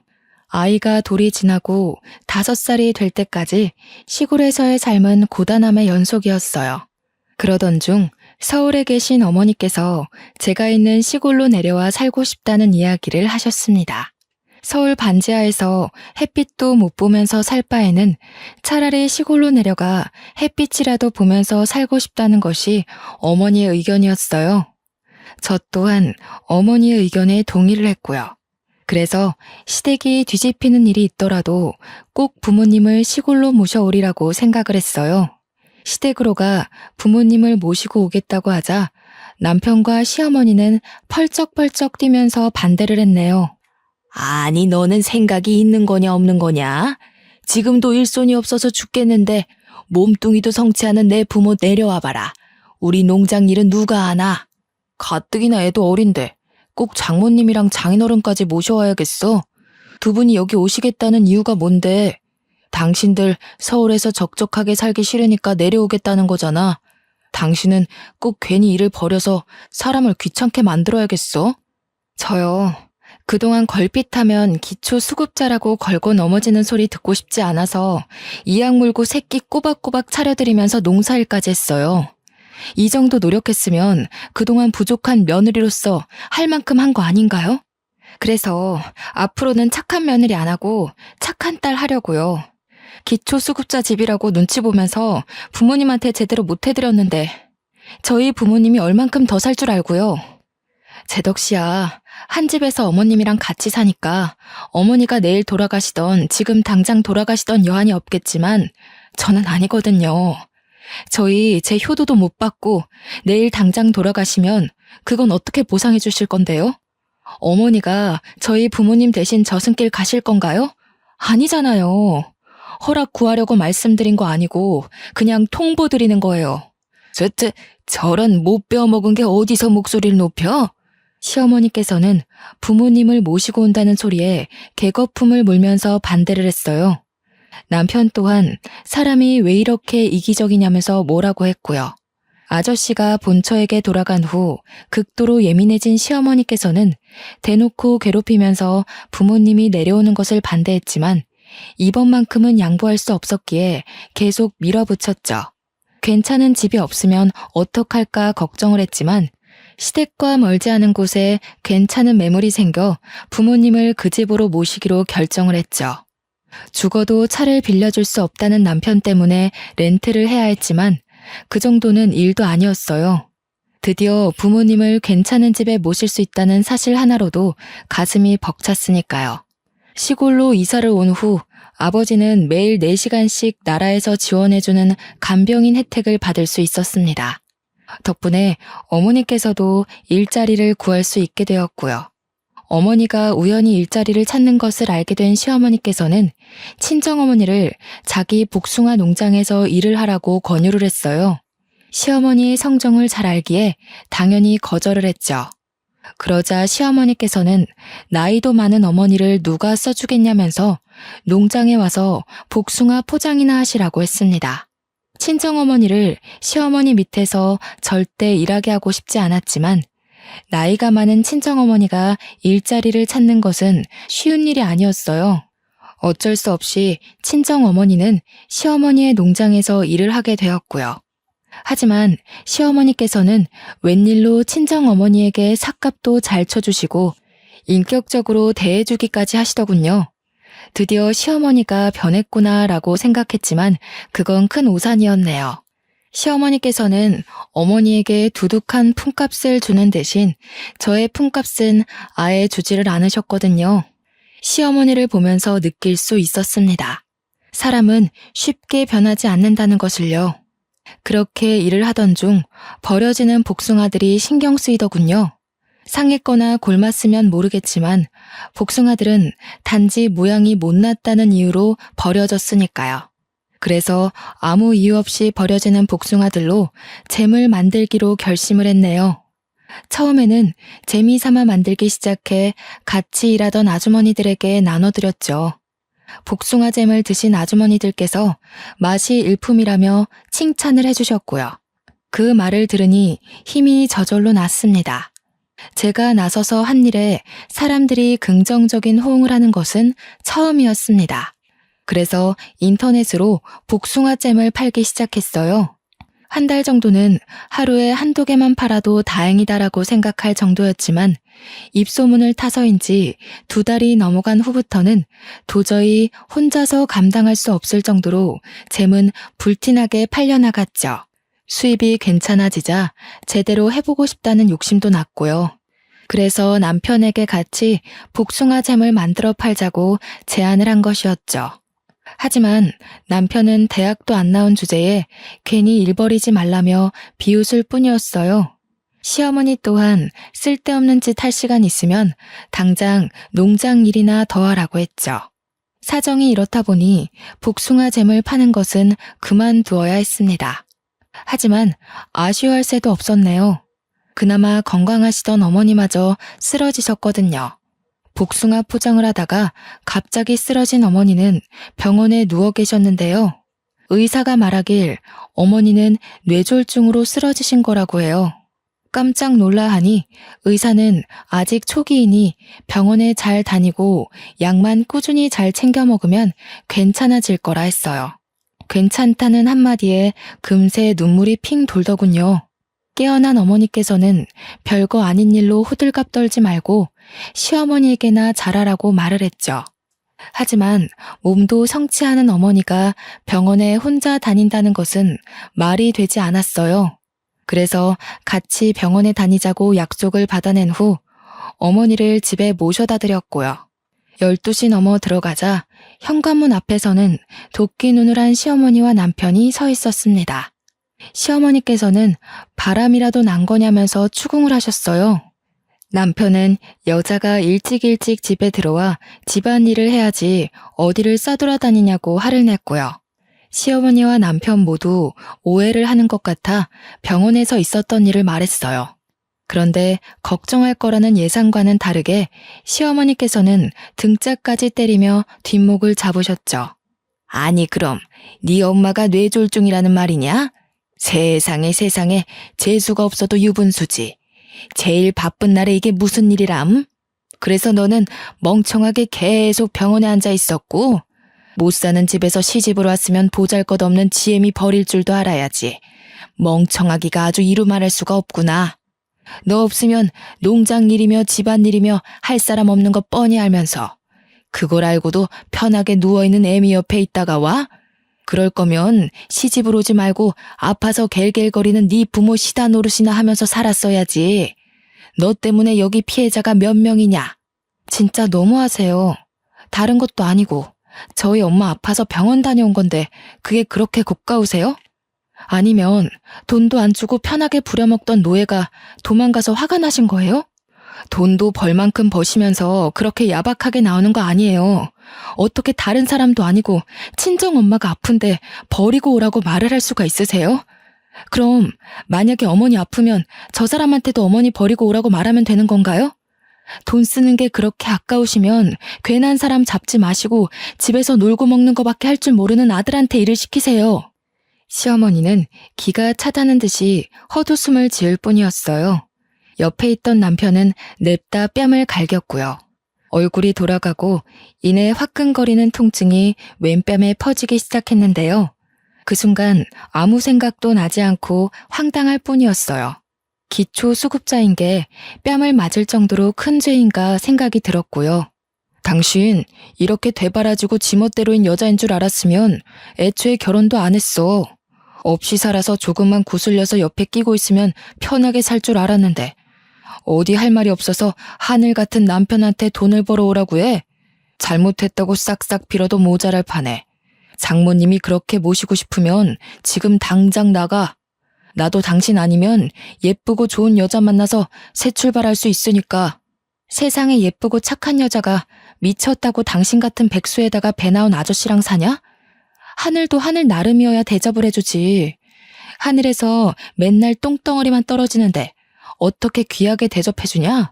아이가 돌이 지나고 5살이 될 때까지 시골에서의 삶은 고단함의 연속이었어요. 그러던 중 서울에 계신 어머니께서 제가 있는 시골로 내려와 살고 싶다는 이야기를 하셨습니다. 서울 반지하에서 햇빛도 못 보면서 살 바에는 차라리 시골로 내려가 햇빛이라도 보면서 살고 싶다는 것이 어머니의 의견이었어요. 저 또한 어머니의 의견에 동의를 했고요. 그래서 시댁이 뒤집히는 일이 있더라도 꼭 부모님을 시골로 모셔오리라고 생각을 했어요. 시댁으로가 부모님을 모시고 오겠다고 하자 남편과 시어머니는 펄쩍펄쩍 뛰면서 반대를 했네요. 아니, 너는 생각이 있는 거냐 없는 거냐? 지금도 일손이 없어서 죽겠는데 몸뚱이도 성치 않은 내 부모 내려와봐라. 우리 농장 일은 누가 하나? 가뜩이나 애도 어린데 꼭 장모님이랑 장인어른까지 모셔와야겠어. 두 분이 여기 오시겠다는 이유가 뭔데? 당신들 서울에서 적적하게 살기 싫으니까 내려오겠다는 거잖아. 당신은 꼭 괜히 일을 버려서 사람을 귀찮게 만들어야겠어? 저요. 그동안 걸핏하면 기초수급자라고 걸고 넘어지는 소리 듣고 싶지 않아서 이악 물고 새끼 꼬박꼬박 차려드리면서 농사일까지 했어요. 이 정도 노력했으면 그동안 부족한 며느리로서 할 만큼 한 거 아닌가요? 그래서 앞으로는 착한 며느리 안 하고 착한 딸 하려고요. 기초수급자 집이라고 눈치 보면서 부모님한테 제대로 못 해드렸는데 저희 부모님이 얼만큼 더 살 줄 알고요. 제덕씨야, 한 집에서 어머님이랑 같이 사니까 어머니가 내일 돌아가시던 지금 당장 돌아가시던 여한이 없겠지만 저는 아니거든요. 저희 제 효도도 못 받고 내일 당장 돌아가시면 그건 어떻게 보상해 주실 건데요? 어머니가 저희 부모님 대신 저승길 가실 건가요? 아니잖아요. 허락 구하려고 말씀드린 거 아니고 그냥 통보드리는 거예요. 저런 못 배워먹은 게 어디서 목소리를 높여? 시어머니께서는 부모님을 모시고 온다는 소리에 개거품을 물면서 반대를 했어요. 남편 또한 사람이 왜 이렇게 이기적이냐면서 뭐라고 했고요. 아저씨가 본처에게 돌아간 후 극도로 예민해진 시어머니께서는 대놓고 괴롭히면서 부모님이 내려오는 것을 반대했지만 이번만큼은 양보할 수 없었기에 계속 밀어붙였죠. 괜찮은 집이 없으면 어떡할까 걱정을 했지만 시댁과 멀지 않은 곳에 괜찮은 매물이 생겨 부모님을 그 집으로 모시기로 결정을 했죠. 죽어도 차를 빌려줄 수 없다는 남편 때문에 렌트를 해야 했지만 그 정도는 일도 아니었어요. 드디어 부모님을 괜찮은 집에 모실 수 있다는 사실 하나로도 가슴이 벅찼으니까요. 시골로 이사를 온 후 아버지는 매일 4시간씩 나라에서 지원해주는 간병인 혜택을 받을 수 있었습니다. 덕분에 어머니께서도 일자리를 구할 수 있게 되었고요. 어머니가 우연히 일자리를 찾는 것을 알게 된 시어머니께서는 친정어머니를 자기 복숭아 농장에서 일을 하라고 권유를 했어요. 시어머니의 성정을 잘 알기에 당연히 거절을 했죠. 그러자 시어머니께서는 나이도 많은 어머니를 누가 써주겠냐면서 농장에 와서 복숭아 포장이나 하시라고 했습니다. 친정어머니를 시어머니 밑에서 절대 일하게 하고 싶지 않았지만 나이가 많은 친정어머니가 일자리를 찾는 것은 쉬운 일이 아니었어요. 어쩔 수 없이 친정어머니는 시어머니의 농장에서 일을 하게 되었고요. 하지만 시어머니께서는 웬일로 친정어머니에게 삭값도 잘 쳐주시고 인격적으로 대해주기까지 하시더군요. 드디어 시어머니가 변했구나라고 생각했지만 그건 큰 오산이었네요. 시어머니께서는 어머니에게 두둑한 품값을 주는 대신 저의 품값은 아예 주지를 않으셨거든요. 시어머니를 보면서 느낄 수 있었습니다. 사람은 쉽게 변하지 않는다는 것을요. 그렇게 일을 하던 중 버려지는 복숭아들이 신경 쓰이더군요. 상했거나 골맞으면 모르겠지만 복숭아들은 단지 모양이 못났다는 이유로 버려졌으니까요. 그래서 아무 이유 없이 버려지는 복숭아들로 잼을 만들기로 결심을 했네요. 처음에는 재미삼아 만들기 시작해 같이 일하던 아주머니들에게 나눠드렸죠. 복숭아 잼을 드신 아주머니들께서 맛이 일품이라며 칭찬을 해주셨고요. 그 말을 들으니 힘이 저절로 났습니다. 제가 나서서 한 일에 사람들이 긍정적인 호응을 하는 것은 처음이었습니다. 그래서 인터넷으로 복숭아잼을 팔기 시작했어요. 한 달 정도는 하루에 한두 개만 팔아도 다행이다라고 생각할 정도였지만 입소문을 타서인지 2달이 넘어간 후부터는 도저히 혼자서 감당할 수 없을 정도로 잼은 불티나게 팔려나갔죠. 수입이 괜찮아지자 제대로 해보고 싶다는 욕심도 났고요. 그래서 남편에게 같이 복숭아잼을 만들어 팔자고 제안을 한 것이었죠. 하지만 남편은 대학도 안 나온 주제에 괜히 일 버리지 말라며 비웃을 뿐이었어요. 시어머니 또한 쓸데없는 짓 할 시간 있으면 당장 농장 일이나 더 하라고 했죠. 사정이 이렇다 보니 복숭아잼을 파는 것은 그만두어야 했습니다. 하지만 아쉬워할 새도 없었네요. 그나마 건강하시던 어머니마저 쓰러지셨거든요. 복숭아 포장을 하다가 갑자기 쓰러진 어머니는 병원에 누워 계셨는데요. 의사가 말하길 어머니는 뇌졸중으로 쓰러지신 거라고 해요. 깜짝 놀라하니 의사는 아직 초기이니 병원에 잘 다니고 약만 꾸준히 잘 챙겨 먹으면 괜찮아질 거라 했어요. 괜찮다는 한마디에 금세 눈물이 핑 돌더군요. 깨어난 어머니께서는 별거 아닌 일로 호들갑 떨지 말고 시어머니에게나 잘하라고 말을 했죠. 하지만 몸도 성치 않은 어머니가 병원에 혼자 다닌다는 것은 말이 되지 않았어요. 그래서 같이 병원에 다니자고 약속을 받아낸 후 어머니를 집에 모셔다 드렸고요. 12시 넘어 들어가자 현관문 앞에서는 도끼 눈을 한 시어머니와 남편이 서 있었습니다. 시어머니께서는 바람이라도 난 거냐면서 추궁을 하셨어요. 남편은 여자가 일찍 집에 들어와 집안일을 해야지 어디를 싸돌아다니냐고 화를 냈고요. 시어머니와 남편 모두 오해를 하는 것 같아 병원에서 있었던 일을 말했어요. 그런데 걱정할 거라는 예상과는 다르게 시어머니께서는 등짝까지 때리며 뒷목을 잡으셨죠. 아니 그럼 네 엄마가 뇌졸중이라는 말이냐? 세상에 재수가 없어도 유분수지. 제일 바쁜 날에 이게 무슨 일이람? 그래서 너는 멍청하게 계속 병원에 앉아 있었고 못 사는 집에서 시집을 왔으면 보잘것없는 지엠이 버릴 줄도 알아야지. 멍청하기가 아주 이루 말할 수가 없구나. 너 없으면 농장 일이며 집안일이며 할 사람 없는 거 뻔히 알면서 그걸 알고도 편하게 누워있는 애미 옆에 있다가 와? 그럴 거면 시집을 오지 말고 아파서 갤갤거리는 네 부모 시다 노릇이나 하면서 살았어야지. 너 때문에 여기 피해자가 몇 명이냐? 진짜 너무하세요. 다른 것도 아니고 저희 엄마 아파서 병원 다녀온 건데 그게 그렇게 고가우세요? 아니면 돈도 안 주고 편하게 부려먹던 노예가 도망가서 화가 나신 거예요? 돈도 벌 만큼 버시면서 그렇게 야박하게 나오는 거 아니에요. 어떻게 다른 사람도 아니고 친정 엄마가 아픈데 버리고 오라고 말을 할 수가 있으세요? 그럼 만약에 어머니 아프면 저 사람한테도 어머니 버리고 오라고 말하면 되는 건가요? 돈 쓰는 게 그렇게 아까우시면 괜한 사람 잡지 마시고 집에서 놀고 먹는 거밖에 할 줄 모르는 아들한테 일을 시키세요. 시어머니는 기가 차다는 듯이 헛웃음을 지을 뿐이었어요. 옆에 있던 남편은 냅다 뺨을 갈겼고요. 얼굴이 돌아가고 이내 화끈거리는 통증이 왼뺨에 퍼지기 시작했는데요. 그 순간 아무 생각도 나지 않고 황당할 뿐이었어요. 기초 수급자인 게 뺨을 맞을 정도로 큰 죄인가 생각이 들었고요. 당신 이렇게 되바라지고 지멋대로인 여자인 줄 알았으면 애초에 결혼도 안 했어. 없이 살아서 조금만 구슬려서 옆에 끼고 있으면 편하게 살 줄 알았는데 어디 할 말이 없어서 하늘 같은 남편한테 돈을 벌어오라고 해? 잘못했다고 싹싹 빌어도 모자랄 판에. 장모님이 그렇게 모시고 싶으면 지금 당장 나가. 나도 당신 아니면 예쁘고 좋은 여자 만나서 새 출발할 수 있으니까. 세상에 예쁘고 착한 여자가 미쳤다고 당신 같은 백수에다가 배 나온 아저씨랑 사냐? 하늘도 하늘 나름이어야 대접을 해주지. 하늘에서 맨날 똥덩어리만 떨어지는데 어떻게 귀하게 대접해주냐?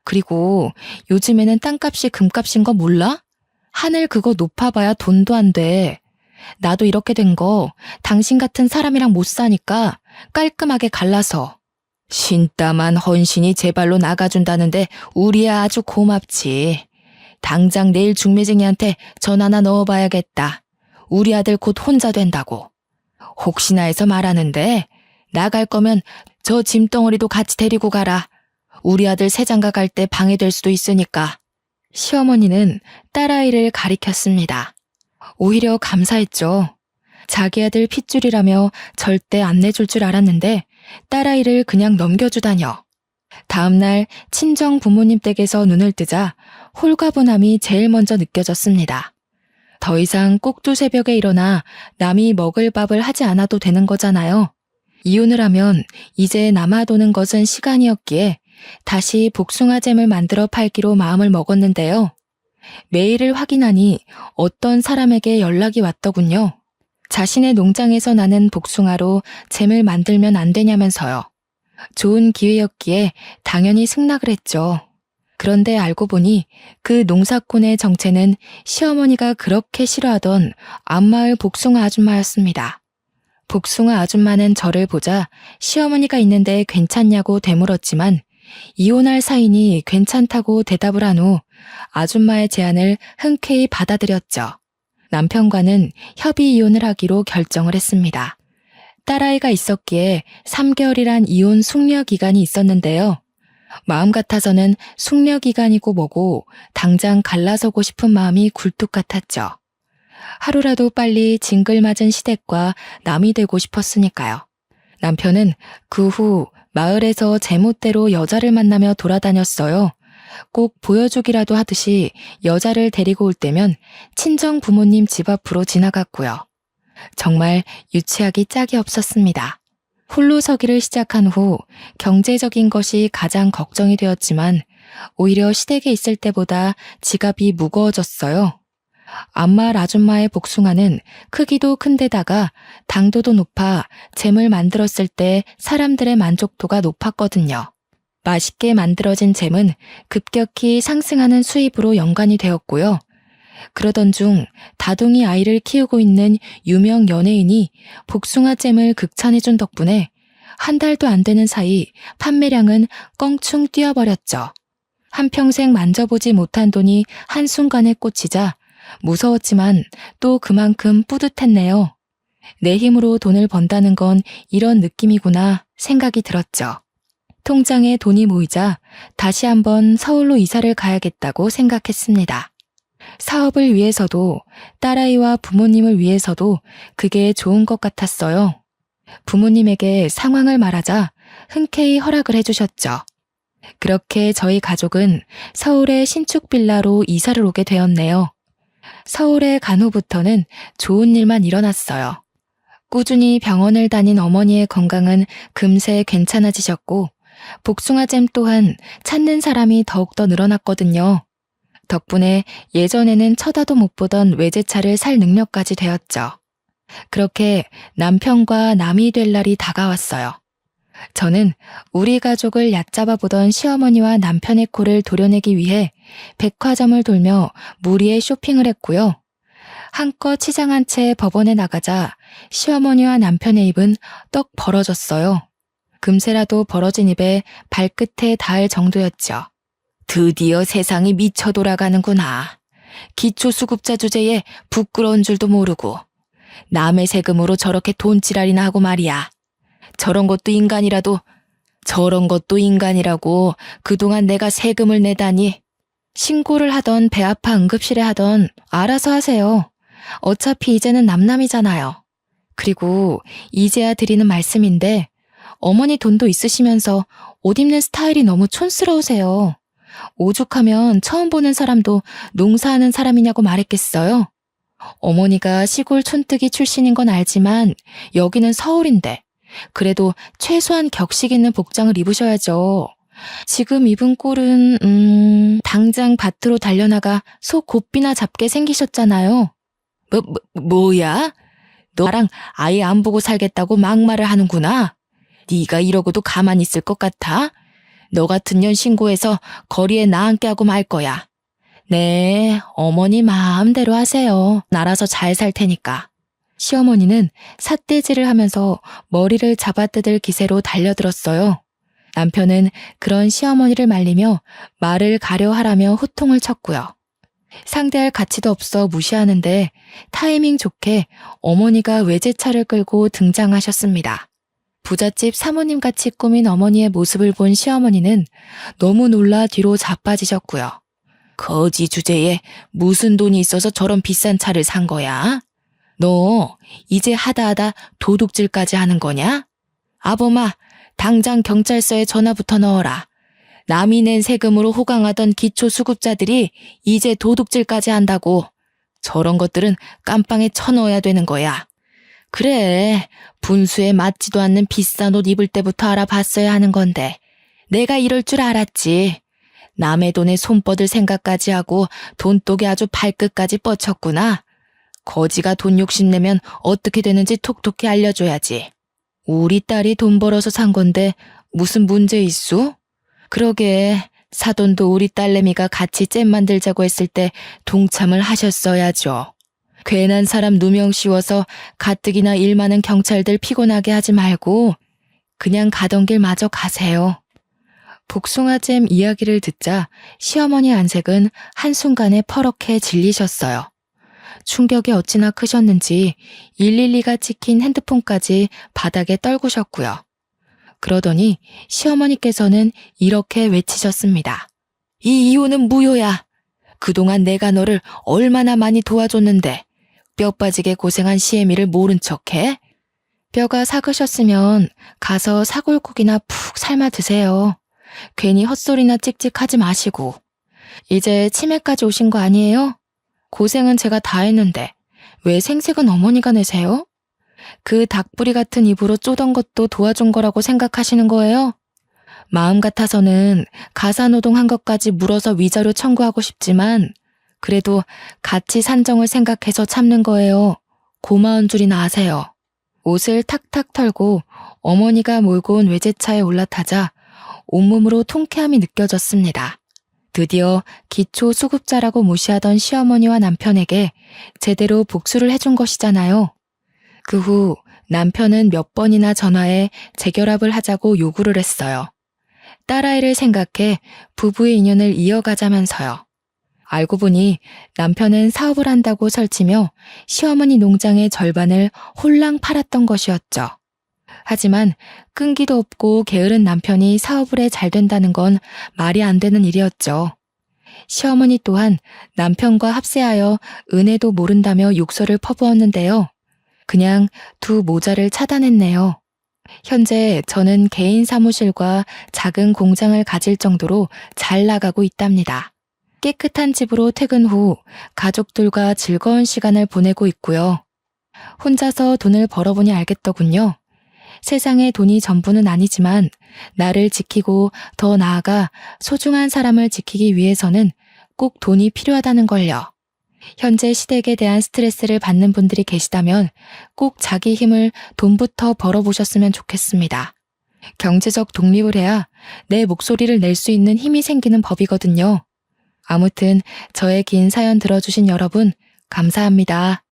그리고 요즘에는 땅값이 금값인 거 몰라? 하늘 그거 높아봐야 돈도 안 돼. 나도 이렇게 된 거 당신 같은 사람이랑 못 사니까 깔끔하게 갈라서. 신땀한 헌신이 제 발로 나가준다는데 우리야 아주 고맙지. 당장 내일 중매쟁이한테 전화나 넣어봐야겠다. 우리 아들 곧 혼자 된다고. 혹시나 해서 말하는데 나갈 거면 저 짐덩어리도 같이 데리고 가라. 우리 아들 새장가 갈 때 방해될 수도 있으니까. 시어머니는 딸아이를 가리켰습니다. 오히려 감사했죠. 자기 아들 핏줄이라며 절대 안 내줄 줄 알았는데 딸아이를 그냥 넘겨주다녀. 다음날 친정 부모님 댁에서 눈을 뜨자 홀가분함이 제일 먼저 느껴졌습니다. 더 이상 꼭두 새벽에 일어나 남이 먹을 밥을 하지 않아도 되는 거잖아요. 이혼을 하면 이제 남아도는 것은 시간이었기에 다시 복숭아잼을 만들어 팔기로 마음을 먹었는데요. 메일을 확인하니 어떤 사람에게 연락이 왔더군요. 자신의 농장에서 나는 복숭아로 잼을 만들면 안 되냐면서요. 좋은 기회였기에 당연히 승낙을 했죠. 그런데 알고 보니 그 농사꾼의 정체는 시어머니가 그렇게 싫어하던 앞마을 복숭아 아줌마였습니다. 복숭아 아줌마는 저를 보자 시어머니가 있는데 괜찮냐고 되물었지만 이혼할 사이니 괜찮다고 대답을 한 후 아줌마의 제안을 흔쾌히 받아들였죠. 남편과는 협의 이혼을 하기로 결정을 했습니다. 딸아이가 있었기에 3개월이란 이혼 숙려 기간이 있었는데요. 마음 같아서는 숙려 기간이고 뭐고 당장 갈라서고 싶은 마음이 굴뚝 같았죠. 하루라도 빨리 징글맞은 시댁과 남이 되고 싶었으니까요. 남편은 그 후 마을에서 제멋대로 여자를 만나며 돌아다녔어요. 꼭 보여주기라도 하듯이 여자를 데리고 올 때면 친정 부모님 집 앞으로 지나갔고요. 정말 유치하기 짝이 없었습니다. 홀로 서기를 시작한 후 경제적인 것이 가장 걱정이 되었지만 오히려 시댁에 있을 때보다 지갑이 무거워졌어요. 안말 아줌마의 복숭아는 크기도 큰데다가 당도도 높아 잼을 만들었을 때 사람들의 만족도가 높았거든요. 맛있게 만들어진 잼은 급격히 상승하는 수입으로 연관이 되었고요. 그러던 중 다둥이 아이를 키우고 있는 유명 연예인이 복숭아잼을 극찬해준 덕분에 한 달도 안 되는 사이 판매량은 껑충 뛰어버렸죠. 한평생 만져보지 못한 돈이 한순간에 꽂히자 무서웠지만 또 그만큼 뿌듯했네요. 내 힘으로 돈을 번다는 건 이런 느낌이구나 생각이 들었죠. 통장에 돈이 모이자 다시 한번 서울로 이사를 가야겠다고 생각했습니다. 사업을 위해서도 딸아이와 부모님을 위해서도 그게 좋은 것 같았어요. 부모님에게 상황을 말하자 흔쾌히 허락을 해주셨죠. 그렇게 저희 가족은 서울의 신축 빌라로 이사를 오게 되었네요. 서울에 간 후부터는 좋은 일만 일어났어요. 꾸준히 병원을 다닌 어머니의 건강은 금세 괜찮아지셨고 복숭아잼 또한 찾는 사람이 더욱더 늘어났거든요. 덕분에 예전에는 쳐다도 못 보던 외제차를 살 능력까지 되었죠. 그렇게 남편과 남이 될 날이 다가왔어요. 저는 우리 가족을 얕잡아 보던 시어머니와 남편의 코를 도려내기 위해 백화점을 돌며 무리의 쇼핑을 했고요. 한껏 치장한 채 법원에 나가자 시어머니와 남편의 입은 떡 벌어졌어요. 금세라도 벌어진 입에 발끝에 닿을 정도였죠. 드디어 세상이 미쳐 돌아가는구나. 기초수급자 주제에 부끄러운 줄도 모르고 남의 세금으로 저렇게 돈지랄이나 하고 말이야. 저런 것도 인간이라고 그동안 내가 세금을 내다니. 신고를 하던 배 아파 응급실에 하던 알아서 하세요. 어차피 이제는 남남이잖아요. 그리고 이제야 드리는 말씀인데 어머니 돈도 있으시면서 옷 입는 스타일이 너무 촌스러우세요. 오죽하면 처음 보는 사람도 농사하는 사람이냐고 말했겠어요. 어머니가 시골 촌뜨기 출신인 건 알지만 여기는 서울인데 그래도 최소한 격식 있는 복장을 입으셔야죠. 지금 입은 꼴은 당장 밭으로 달려나가 소 곱비나 잡게 생기셨잖아요. 뭐야? 너랑 아예 안 보고 살겠다고 막말을 하는구나. 네가 이러고도 가만히 있을 것 같아? 너 같은 년 신고해서 거리에 나앉게 하고 말 거야. 네, 어머니 마음대로 하세요. 알아서 잘 살 테니까. 시어머니는 삿대질을 하면서 머리를 잡아뜯을 기세로 달려들었어요. 남편은 그런 시어머니를 말리며 말을 가려 하라며 호통을 쳤고요. 상대할 가치도 없어 무시하는데 타이밍 좋게 어머니가 외제차를 끌고 등장하셨습니다. 부잣집 사모님같이 꾸민 어머니의 모습을 본 시어머니는 너무 놀라 뒤로 자빠지셨고요. 거지 주제에 무슨 돈이 있어서 저런 비싼 차를 산 거야? 너 이제 하다하다 도둑질까지 하는 거냐? 아범아, 당장 경찰서에 전화부터 넣어라. 남이 낸 세금으로 호강하던 기초수급자들이 이제 도둑질까지 한다고. 저런 것들은 깜빵에 쳐넣어야 되는 거야. 그래, 분수에 맞지도 않는 비싼 옷 입을 때부터 알아봤어야 하는 건데 내가 이럴 줄 알았지. 남의 돈에 손 뻗을 생각까지 하고 돈독에 아주 발끝까지 뻗쳤구나. 거지가 돈 욕심내면 어떻게 되는지 톡톡히 알려줘야지. 우리 딸이 돈 벌어서 산 건데 무슨 문제 있소? 그러게, 사돈도 우리 딸내미가 같이 잼 만들자고 했을 때 동참을 하셨어야죠. 괜한 사람 누명 씌워서 가뜩이나 일 많은 경찰들 피곤하게 하지 말고 그냥 가던 길 마저 가세요. 복숭아잼 이야기를 듣자 시어머니 안색은 한순간에 퍼렇게 질리셨어요. 충격이 어찌나 크셨는지 112가 찍힌 핸드폰까지 바닥에 떨구셨고요. 그러더니 시어머니께서는 이렇게 외치셨습니다. 이 이혼은 무효야. 그동안 내가 너를 얼마나 많이 도와줬는데 뼈 빠지게 고생한 시애미를 모른 척해? 뼈가 삭으셨으면 가서 사골국이나 푹 삶아 드세요. 괜히 헛소리나 찍찍하지 마시고. 이제 치매까지 오신 거 아니에요? 고생은 제가 다 했는데 왜 생색은 어머니가 내세요? 그 닭부리 같은 입으로 쪼던 것도 도와준 거라고 생각하시는 거예요? 마음 같아서는 가사노동한 것까지 물어서 위자료 청구하고 싶지만 그래도 가치 산정을 생각해서 참는 거예요. 고마운 줄이나 아세요. 옷을 탁탁 털고 어머니가 몰고 온 외제차에 올라타자 온몸으로 통쾌함이 느껴졌습니다. 드디어 기초 수급자라고 무시하던 시어머니와 남편에게 제대로 복수를 해준 것이잖아요. 그 후 남편은 몇 번이나 전화해 재결합을 하자고 요구를 했어요. 딸아이를 생각해 부부의 인연을 이어가자면서요. 알고 보니 남편은 사업을 한다고 설치며 시어머니 농장의 절반을 홀랑 팔았던 것이었죠. 하지만 끈기도 없고 게으른 남편이 사업을 해 잘 된다는 건 말이 안 되는 일이었죠. 시어머니 또한 남편과 합세하여 은혜도 모른다며 욕설을 퍼부었는데요. 그냥 두 모자를 차단했네요. 현재 저는 개인 사무실과 작은 공장을 가질 정도로 잘 나가고 있답니다. 깨끗한 집으로 퇴근 후 가족들과 즐거운 시간을 보내고 있고요. 혼자서 돈을 벌어보니 알겠더군요. 세상에 돈이 전부는 아니지만 나를 지키고 더 나아가 소중한 사람을 지키기 위해서는 꼭 돈이 필요하다는 걸요. 현재 시댁에 대한 스트레스를 받는 분들이 계시다면 꼭 자기 힘을 돈부터 벌어보셨으면 좋겠습니다. 경제적 독립을 해야 내 목소리를 낼 수 있는 힘이 생기는 법이거든요. 아무튼 저의 긴 사연 들어주신 여러분 감사합니다.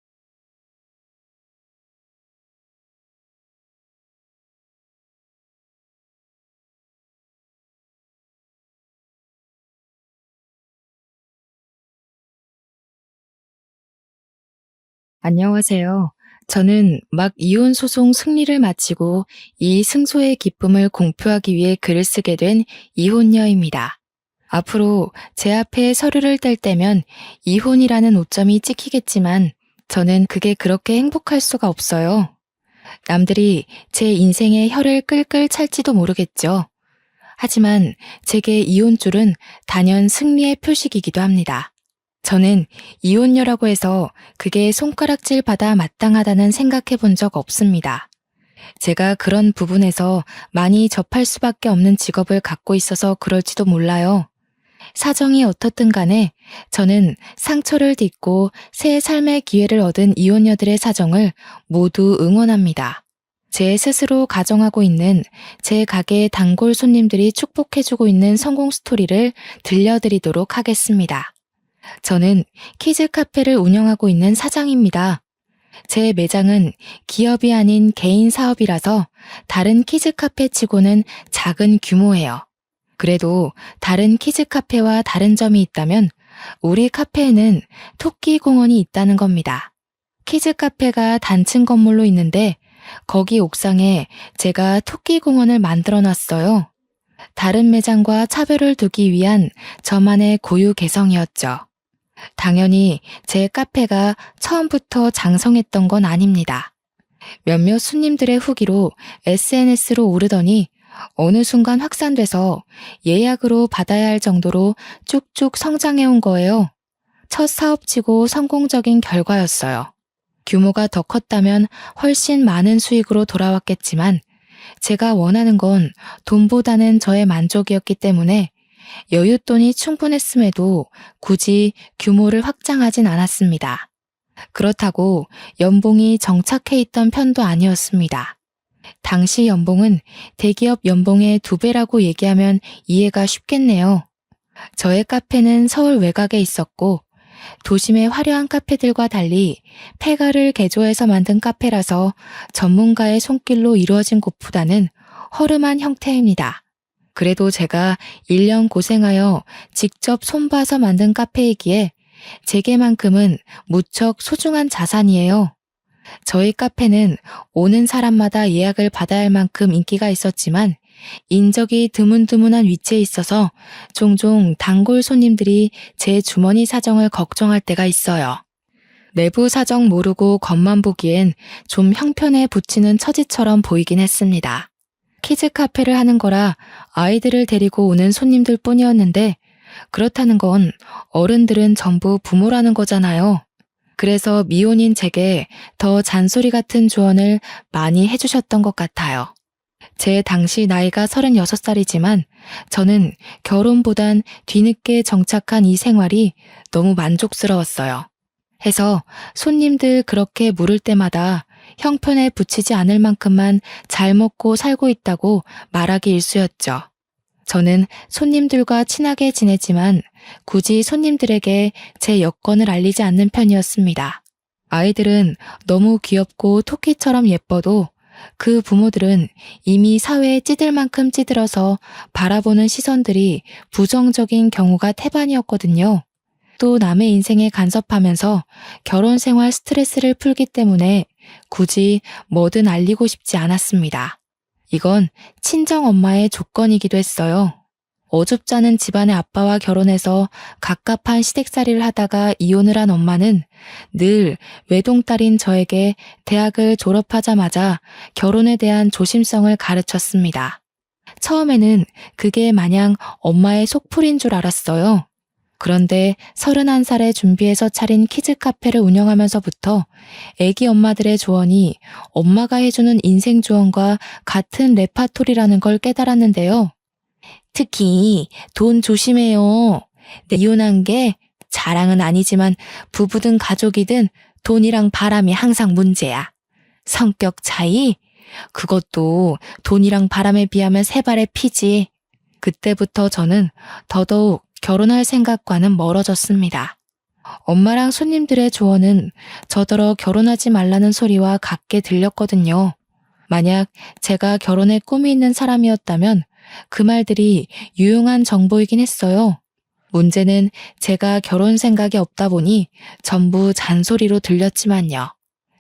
안녕하세요. 저는 막 이혼 소송 승리를 마치고 이 승소의 기쁨을 공표하기 위해 글을 쓰게 된 이혼녀입니다. 앞으로 제 앞에 서류를 뗄 때면 이혼이라는 오점이 찍히겠지만 저는 그게 그렇게 행복할 수가 없어요. 남들이 제 인생에 혀를 끌끌 찰지도 모르겠죠. 하지만 제게 이혼줄은 단연 승리의 표식이기도 합니다. 저는 이혼녀라고 해서 그게 손가락질 받아 마땅하다는 생각해 본 적 없습니다. 제가 그런 부분에서 많이 접할 수밖에 없는 직업을 갖고 있어서 그럴지도 몰라요. 사정이 어떻든 간에 저는 상처를 딛고 새 삶의 기회를 얻은 이혼녀들의 사정을 모두 응원합니다. 제 스스로 가정하고 있는 제 가게의 단골 손님들이 축복해주고 있는 성공 스토리를 들려드리도록 하겠습니다. 저는 키즈 카페를 운영하고 있는 사장입니다. 제 매장은 기업이 아닌 개인 사업이라서 다른 키즈 카페 치고는 작은 규모예요. 그래도 다른 키즈 카페와 다른 점이 있다면 우리 카페에는 토끼 공원이 있다는 겁니다. 키즈 카페가 단층 건물로 있는데 거기 옥상에 제가 토끼 공원을 만들어 놨어요. 다른 매장과 차별을 두기 위한 저만의 고유 개성이었죠. 당연히 제 카페가 처음부터 장성했던 건 아닙니다. 몇몇 손님들의 후기로 SNS로 오르더니 어느 순간 확산돼서 예약으로 받아야 할 정도로 쭉쭉 성장해온 거예요. 첫 사업치고 성공적인 결과였어요. 규모가 더 컸다면 훨씬 많은 수익으로 돌아왔겠지만 제가 원하는 건 돈보다는 저의 만족이었기 때문에 여윳돈이 충분했음에도 굳이 규모를 확장하진 않았습니다. 그렇다고 연봉이 정착해 있던 편도 아니었습니다. 당시 연봉은 대기업 연봉의 2배라고 얘기하면 이해가 쉽겠네요. 저의 카페는 서울 외곽에 있었고 도심의 화려한 카페들과 달리 폐가를 개조해서 만든 카페라서 전문가의 손길로 이루어진 곳보다는 허름한 형태입니다. 그래도 제가 1년 고생하여 직접 손봐서 만든 카페이기에 제게만큼은 무척 소중한 자산이에요. 저희 카페는 오는 사람마다 예약을 받아야 할 만큼 인기가 있었지만 인적이 드문드문한 위치에 있어서 종종 단골 손님들이 제 주머니 사정을 걱정할 때가 있어요. 내부 사정 모르고 겉만 보기엔 좀 형편에 부치는 처지처럼 보이긴 했습니다. 키즈 카페를 하는 거라 아이들을 데리고 오는 손님들 뿐이었는데 그렇다는 건 어른들은 전부 부모라는 거잖아요. 그래서 미혼인 제게 더 잔소리 같은 조언을 많이 해주셨던 것 같아요. 제 당시 나이가 36살이지만 저는 결혼보단 뒤늦게 정착한 이 생활이 너무 만족스러웠어요. 해서 손님들 그렇게 물을 때마다 형편에 부치지 않을 만큼만 잘 먹고 살고 있다고 말하기 일쑤였죠. 저는 손님들과 친하게 지내지만 굳이 손님들에게 제 여건을 알리지 않는 편이었습니다. 아이들은 너무 귀엽고 토끼처럼 예뻐도 그 부모들은 이미 사회에 찌들 만큼 찌들어서 바라보는 시선들이 부정적인 경우가 태반이었거든요. 또 남의 인생에 간섭하면서 결혼 생활 스트레스를 풀기 때문에 굳이 뭐든 알리고 싶지 않았습니다. 이건 친정 엄마의 조건이기도 했어요. 어줍잖은 집안의 아빠와 결혼해서 갑갑한 시댁살이를 하다가 이혼을 한 엄마는 늘 외동딸인 저에게 대학을 졸업하자마자 결혼에 대한 조심성을 가르쳤습니다. 처음에는 그게 마냥 엄마의 속풀이인 줄 알았어요. 그런데 31살에 준비해서 차린 키즈 카페를 운영하면서부터 애기 엄마들의 조언이 엄마가 해주는 인생 조언과 같은 레파토리라는 걸 깨달았는데요. 특히 돈 조심해요. 이혼한 게 자랑은 아니지만 부부든 가족이든 돈이랑 바람이 항상 문제야. 성격 차이? 그것도 돈이랑 바람에 비하면 세 발의 피지. 그때부터 저는 더더욱 결혼할 생각과는 멀어졌습니다. 엄마랑 손님들의 조언은 저더러 결혼하지 말라는 소리와 같게 들렸거든요. 만약 제가 결혼에 꿈이 있는 사람이었다면 그 말들이 유용한 정보이긴 했어요. 문제는 제가 결혼 생각이 없다 보니 전부 잔소리로 들렸지만요.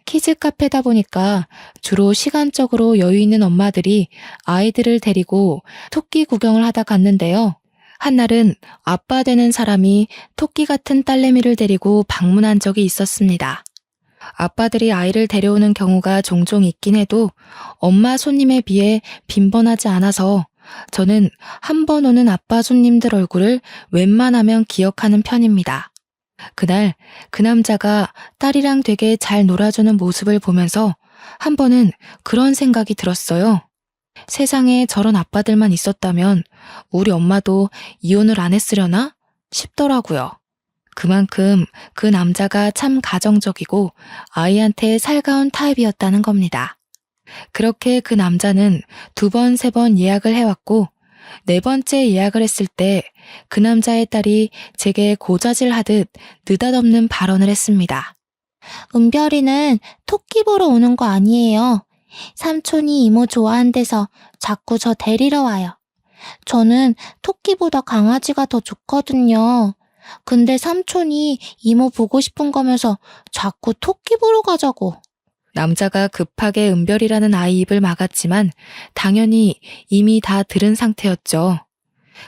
키즈 카페다 보니까 주로 시간적으로 여유 있는 엄마들이 아이들을 데리고 토끼 구경을 하다 갔는데요. 한날은 아빠 되는 사람이 토끼 같은 딸내미를 데리고 방문한 적이 있었습니다. 아빠들이 아이를 데려오는 경우가 종종 있긴 해도 엄마 손님에 비해 빈번하지 않아서 저는 한 번 오는 아빠 손님들 얼굴을 웬만하면 기억하는 편입니다. 그날 그 남자가 딸이랑 되게 잘 놀아주는 모습을 보면서 한 번은 그런 생각이 들었어요. 세상에 저런 아빠들만 있었다면 우리 엄마도 이혼을 안 했으려나 싶더라고요. 그만큼 그 남자가 참 가정적이고 아이한테 살가운 타입이었다는 겁니다. 그렇게 그 남자는 2번, 3번 예약을 해왔고 4번째 예약을 했을 때 그 남자의 딸이 제게 고자질하듯 느닷없는 발언을 했습니다. 은별이는 토끼 보러 오는 거 아니에요. 삼촌이 이모 좋아한대서 자꾸 저 데리러 와요. 저는 토끼보다 강아지가 더 좋거든요. 근데 삼촌이 이모 보고 싶은 거면서 자꾸 토끼 보러 가자고. 남자가 급하게 은별이라는 아이 입을 막았지만 당연히 이미 다 들은 상태였죠.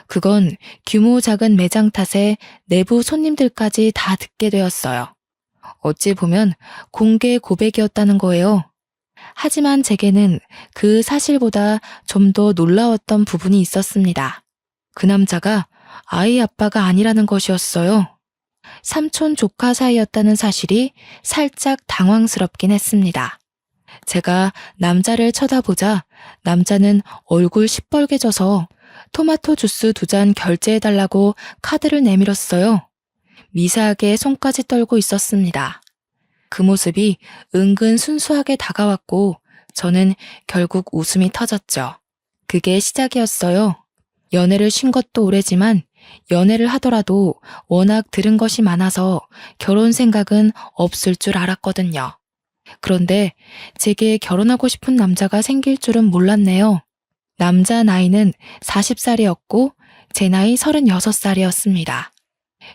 그건 규모 작은 매장 탓에 내부 손님들까지 다 듣게 되었어요. 어찌 보면 공개 고백이었다는 거예요. 하지만 제게는 그 사실보다 좀 더 놀라웠던 부분이 있었습니다. 그 남자가 아이 아빠가 아니라는 것이었어요. 삼촌 조카 사이였다는 사실이 살짝 당황스럽긴 했습니다. 제가 남자를 쳐다보자 남자는 얼굴 시뻘개져서 토마토 주스 2잔 결제해달라고 카드를 내밀었어요. 미세하게 손까지 떨고 있었습니다. 그 모습이 은근 순수하게 다가왔고 저는 결국 웃음이 터졌죠. 그게 시작이었어요. 연애를 쉰 것도 오래지만 연애를 하더라도 워낙 들은 것이 많아서 결혼 생각은 없을 줄 알았거든요. 그런데 제게 결혼하고 싶은 남자가 생길 줄은 몰랐네요. 남자 나이는 40살이었고 제 나이 36살이었습니다.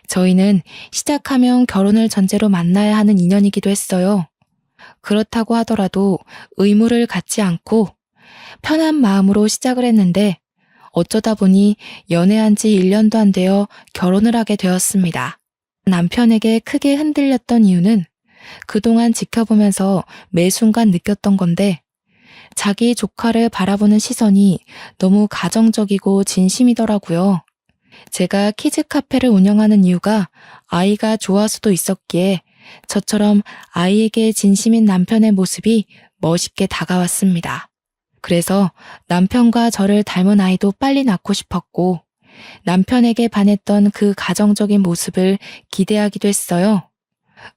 저희는 시작하면 결혼을 전제로 만나야 하는 인연이기도 했어요. 그렇다고 하더라도 의무를 갖지 않고 편한 마음으로 시작을 했는데 어쩌다 보니 연애한 지 1년도 안 되어 결혼을 하게 되었습니다. 남편에게 크게 흔들렸던 이유는 그동안 지켜보면서 매 순간 느꼈던 건데 자기 조카를 바라보는 시선이 너무 가정적이고 진심이더라고요. 제가 키즈 카페를 운영하는 이유가 아이가 좋아서도 있었기에 저처럼 아이에게 진심인 남편의 모습이 멋있게 다가왔습니다. 그래서 남편과 저를 닮은 아이도 빨리 낳고 싶었고, 남편에게 반했던 그 가정적인 모습을 기대하기도 했어요.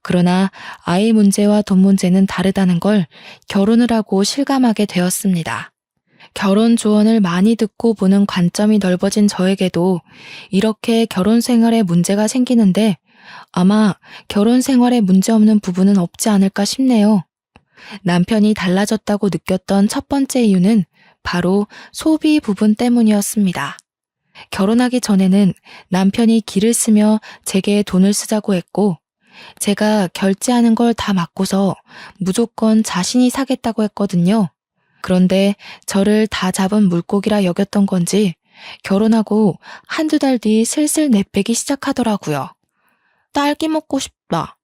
그러나 아이 문제와 돈 문제는 다르다는 걸 결혼을 하고 실감하게 되었습니다. 결혼 조언을 많이 듣고 보는 관점이 넓어진 저에게도 이렇게 결혼 생활에 문제가 생기는데 아마 결혼 생활에 문제없는 부분은 없지 않을까 싶네요. 남편이 달라졌다고 느꼈던 첫 번째 이유는 바로 소비 부분 때문이었습니다. 결혼하기 전에는 남편이 길을 쓰며 제게 돈을 쓰자고 했고, 제가 결제하는 걸 다 맡고서 무조건 자신이 사겠다고 했거든요. 그런데 저를 다 잡은 물고기라 여겼던 건지 결혼하고 한두 달 뒤 슬슬 내빼기 시작하더라고요. 딸기 먹고 싶다.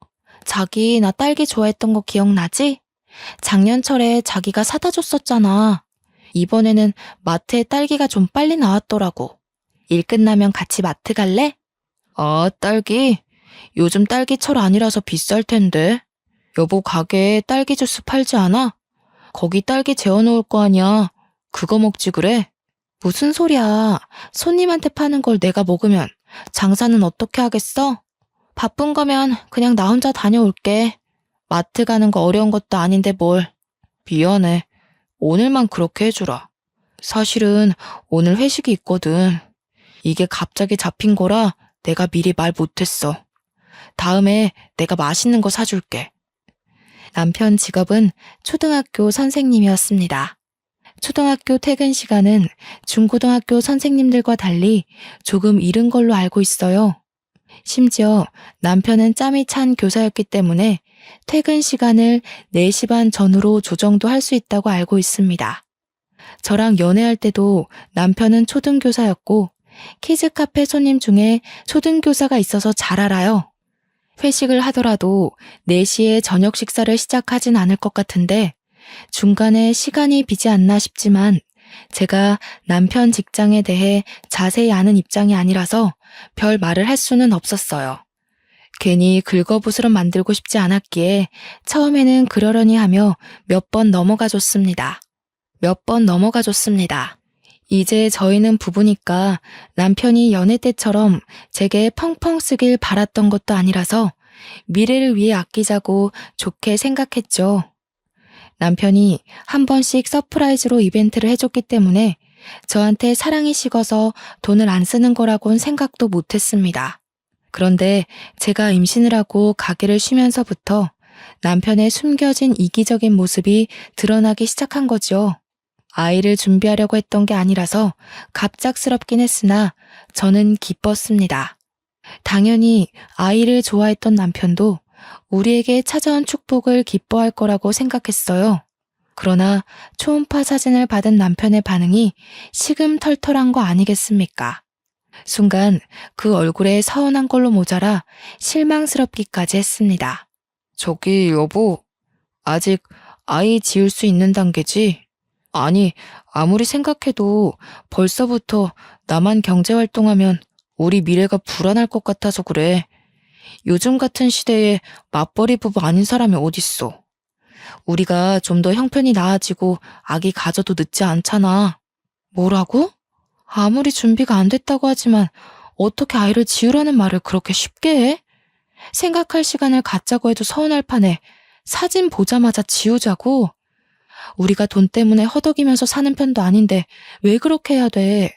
자기 나 딸기 좋아했던 거 기억나지? 작년철에 자기가 사다 줬었잖아. 이번에는 마트에 딸기가 좀 빨리 나왔더라고. 일 끝나면 같이 마트 갈래? 아, 딸기? 요즘 딸기철 아니라서 비쌀 텐데. 여보 가게에 딸기 주스 팔지 않아? 거기 딸기 재워놓을 거 아니야. 그거 먹지 그래? 무슨 소리야. 손님한테 파는 걸 내가 먹으면 장사는 어떻게 하겠어? 바쁜 거면 그냥 나 혼자 다녀올게. 마트 가는 거 어려운 것도 아닌데 뭘. 미안해. 오늘만 그렇게 해주라. 사실은 오늘 회식이 있거든. 이게 갑자기 잡힌 거라 내가 미리 말 못했어. 다음에 내가 맛있는 거 사줄게. 남편 직업은 초등학교 선생님이었습니다. 초등학교 퇴근 시간은 중고등학교 선생님들과 달리 조금 이른 걸로 알고 있어요. 심지어 남편은 짬이 찬 교사였기 때문에 퇴근 시간을 4시 반 전후로 조정도 할 수 있다고 알고 있습니다. 저랑 연애할 때도 남편은 초등교사였고 키즈 카페 손님 중에 초등교사가 있어서 잘 알아요. 회식을 하더라도 4시에 저녁 식사를 시작하진 않을 것 같은데 중간에 시간이 비지 않나 싶지만 제가 남편 직장에 대해 자세히 아는 입장이 아니라서 별 말을 할 수는 없었어요. 괜히 긁어부스럼 만들고 싶지 않았기에 처음에는 그러려니 하며 몇 번 넘어가 줬습니다. 이제 저희는 부부니까 남편이 연애 때처럼 제게 펑펑 쓰길 바랐던 것도 아니라서 미래를 위해 아끼자고 좋게 생각했죠. 남편이 한 번씩 서프라이즈로 이벤트를 해줬기 때문에 저한테 사랑이 식어서 돈을 안 쓰는 거라고는 생각도 못했습니다. 그런데 제가 임신을 하고 가게를 쉬면서부터 남편의 숨겨진 이기적인 모습이 드러나기 시작한 거죠. 아이를 준비하려고 했던 게 아니라서 갑작스럽긴 했으나 저는 기뻤습니다. 당연히 아이를 좋아했던 남편도 우리에게 찾아온 축복을 기뻐할 거라고 생각했어요. 그러나 초음파 사진을 받은 남편의 반응이 시금털털한 거 아니겠습니까? 순간 그 얼굴에 서운한 걸로 모자라 실망스럽기까지 했습니다. 저기 여보, 아직 아이 지을 수 있는 단계지? 아니, 아무리 생각해도 벌써부터 나만 경제활동하면 우리 미래가 불안할 것 같아서 그래. 요즘 같은 시대에 맞벌이 부부 아닌 사람이 어딨어. 우리가 좀 더 형편이 나아지고 아기 가져도 늦지 않잖아. 뭐라고? 아무리 준비가 안 됐다고 하지만 어떻게 아이를 지으라는 말을 그렇게 쉽게 해? 생각할 시간을 갖자고 해도 서운할 판에 사진 보자마자 지우자고? 우리가 돈 때문에 허덕이면서 사는 편도 아닌데 왜 그렇게 해야 돼?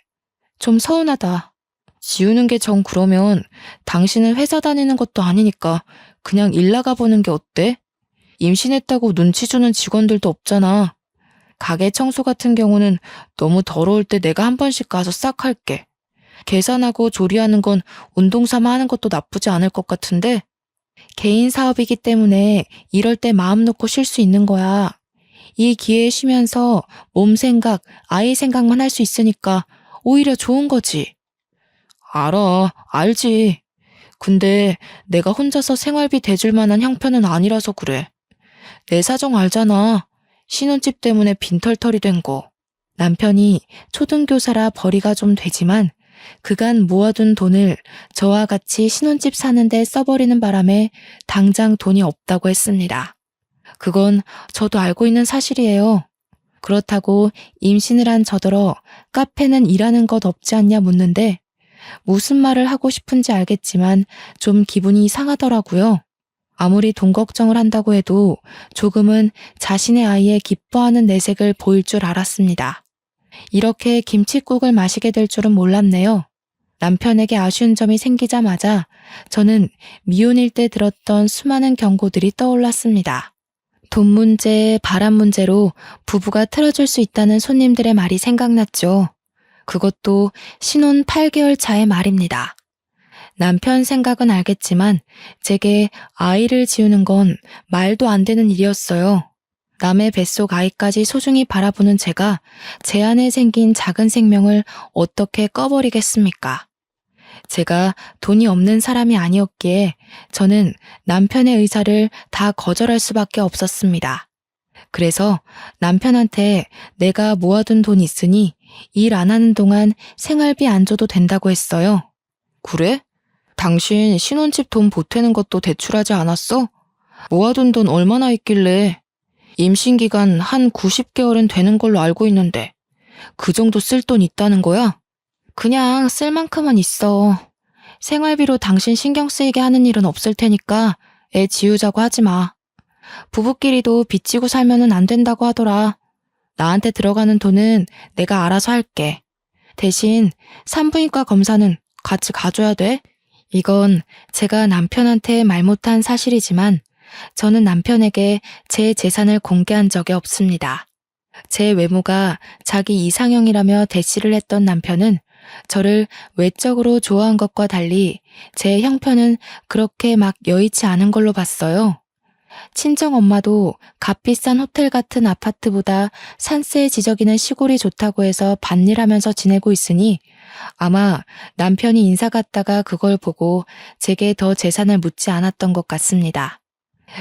좀 서운하다. 지우는 게 정 그러면 당신은 회사 다니는 것도 아니니까 그냥 일 나가보는 게 어때? 임신했다고 눈치 주는 직원들도 없잖아. 가게 청소 같은 경우는 너무 더러울 때 내가 한 번씩 가서 싹 할게. 계산하고 조리하는 건 운동 삼아 하는 것도 나쁘지 않을 것 같은데 개인 사업이기 때문에 이럴 때 마음 놓고 쉴 수 있는 거야. 이 기회에 쉬면서 몸 생각, 아이 생각만 할 수 있으니까 오히려 좋은 거지. 알아, 알지. 근데 내가 혼자서 생활비 대줄 만한 형편은 아니라서 그래. 내 사정 알잖아. 신혼집 때문에 빈털털이 된 거. 남편이 초등교사라 벌이가 좀 되지만 그간 모아둔 돈을 저와 같이 신혼집 사는데 써버리는 바람에 당장 돈이 없다고 했습니다. 그건 저도 알고 있는 사실이에요. 그렇다고 임신을 한 저더러 카페는 일하는 것 없지 않냐 묻는데 무슨 말을 하고 싶은지 알겠지만 좀 기분이 상하더라고요. 아무리 돈 걱정을 한다고 해도 조금은 자신의 아이의 기뻐하는 내색을 보일 줄 알았습니다. 이렇게 김칫국을 마시게 될 줄은 몰랐네요. 남편에게 아쉬운 점이 생기자마자 저는 미혼일 때 들었던 수많은 경고들이 떠올랐습니다. 돈 문제, 바람 문제로 부부가 틀어질 수 있다는 손님들의 말이 생각났죠. 그것도 신혼 8개월 차의 말입니다. 남편 생각은 알겠지만 제게 아이를 지우는 건 말도 안 되는 일이었어요. 남의 뱃속 아이까지 소중히 바라보는 제가 제 안에 생긴 작은 생명을 어떻게 꺼버리겠습니까? 제가 돈이 없는 사람이 아니었기에 저는 남편의 의사를 다 거절할 수밖에 없었습니다. 그래서 남편한테 내가 모아둔 돈 있으니 일 안 하는 동안 생활비 안 줘도 된다고 했어요. 그래? 당신 신혼집 돈 보태는 것도 대출하지 않았어? 모아둔 돈 얼마나 있길래? 임신 기간 한 90개월은 되는 걸로 알고 있는데 그 정도 쓸 돈 있다는 거야? 그냥 쓸 만큼은 있어. 생활비로 당신 신경 쓰이게 하는 일은 없을 테니까 애 지우자고 하지 마. 부부끼리도 빚지고 살면은 안 된다고 하더라. 나한테 들어가는 돈은 내가 알아서 할게. 대신 산부인과 검사는 같이 가줘야 돼. 이건 제가 남편한테 말 못한 사실이지만 저는 남편에게 제 재산을 공개한 적이 없습니다. 제 외모가 자기 이상형이라며 대시를 했던 남편은 저를 외적으로 좋아한 것과 달리 제 형편은 그렇게 막 여의치 않은 걸로 봤어요. 친정엄마도 값비싼 호텔 같은 아파트보다 산세에 지저귀는 시골이 좋다고 해서 밭일하면서 지내고 있으니 아마 남편이 인사 갔다가 그걸 보고 제게 더 재산을 묻지 않았던 것 같습니다.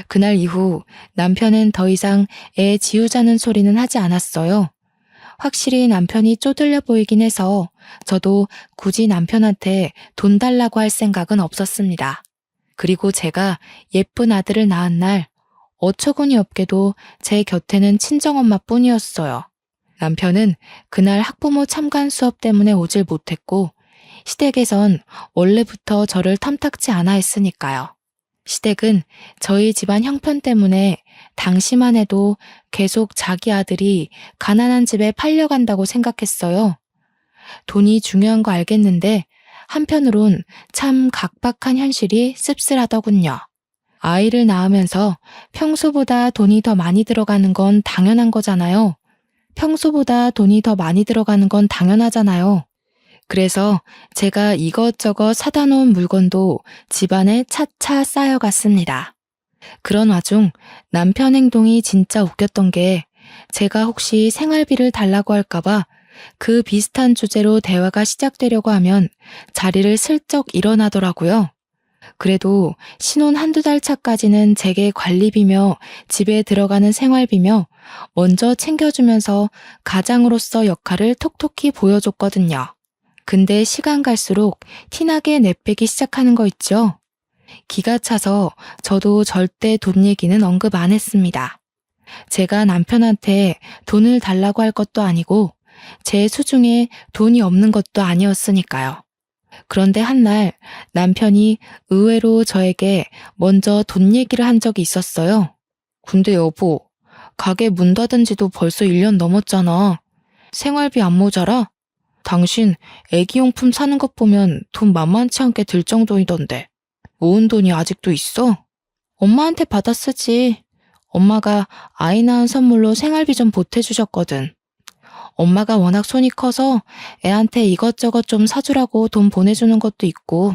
그날 이후 남편은 더 이상 애 지우자는 소리는 하지 않았어요. 확실히 남편이 쪼들려 보이긴 해서 저도 굳이 남편한테 돈 달라고 할 생각은 없었습니다. 그리고 제가 예쁜 아들을 낳은 날 어처구니 없게도 제 곁에는 친정엄마뿐이었어요. 남편은 그날 학부모 참관 수업 때문에 오질 못했고 시댁에선 원래부터 저를 탐탁지 않아 했으니까요. 시댁은 저희 집안 형편 때문에 당시만 해도 계속 자기 아들이 가난한 집에 팔려간다고 생각했어요. 돈이 중요한 거 알겠는데 한편으론 참 각박한 현실이 씁쓸하더군요. 아이를 낳으면서 평소보다 돈이 더 많이 들어가는 건 당연한 거잖아요. 평소보다 돈이 더 많이 들어가는 건 당연하잖아요. 그래서 제가 이것저것 사다 놓은 물건도 집안에 차차 쌓여갔습니다. 그런 와중 남편 행동이 진짜 웃겼던 게 제가 혹시 생활비를 달라고 할까봐 그 비슷한 주제로 대화가 시작되려고 하면 자리를 슬쩍 일어나더라고요. 그래도 신혼 한두 달 차까지는 제게 관리비며 집에 들어가는 생활비며 먼저 챙겨주면서 가장으로서 역할을 톡톡히 보여줬거든요. 근데 시간 갈수록 티나게 내빼기 시작하는 거 있죠? 기가 차서 저도 절대 돈 얘기는 언급 안 했습니다. 제가 남편한테 돈을 달라고 할 것도 아니고 제 수중에 돈이 없는 것도 아니었으니까요. 그런데 한날 남편이 의외로 저에게 먼저 돈 얘기를 한 적이 있었어요. 근데 여보, 가게 문 닫은 지도 벌써 1년 넘었잖아. 생활비 안 모자라? 당신 애기용품 사는 것 보면 돈 만만치 않게 들 정도이던데. 모은 돈이 아직도 있어? 엄마한테 받아 쓰지. 엄마가 아이 낳은 선물로 생활비 좀 보태주셨거든. 엄마가 워낙 손이 커서 애한테 이것저것 좀 사주라고 돈 보내주는 것도 있고.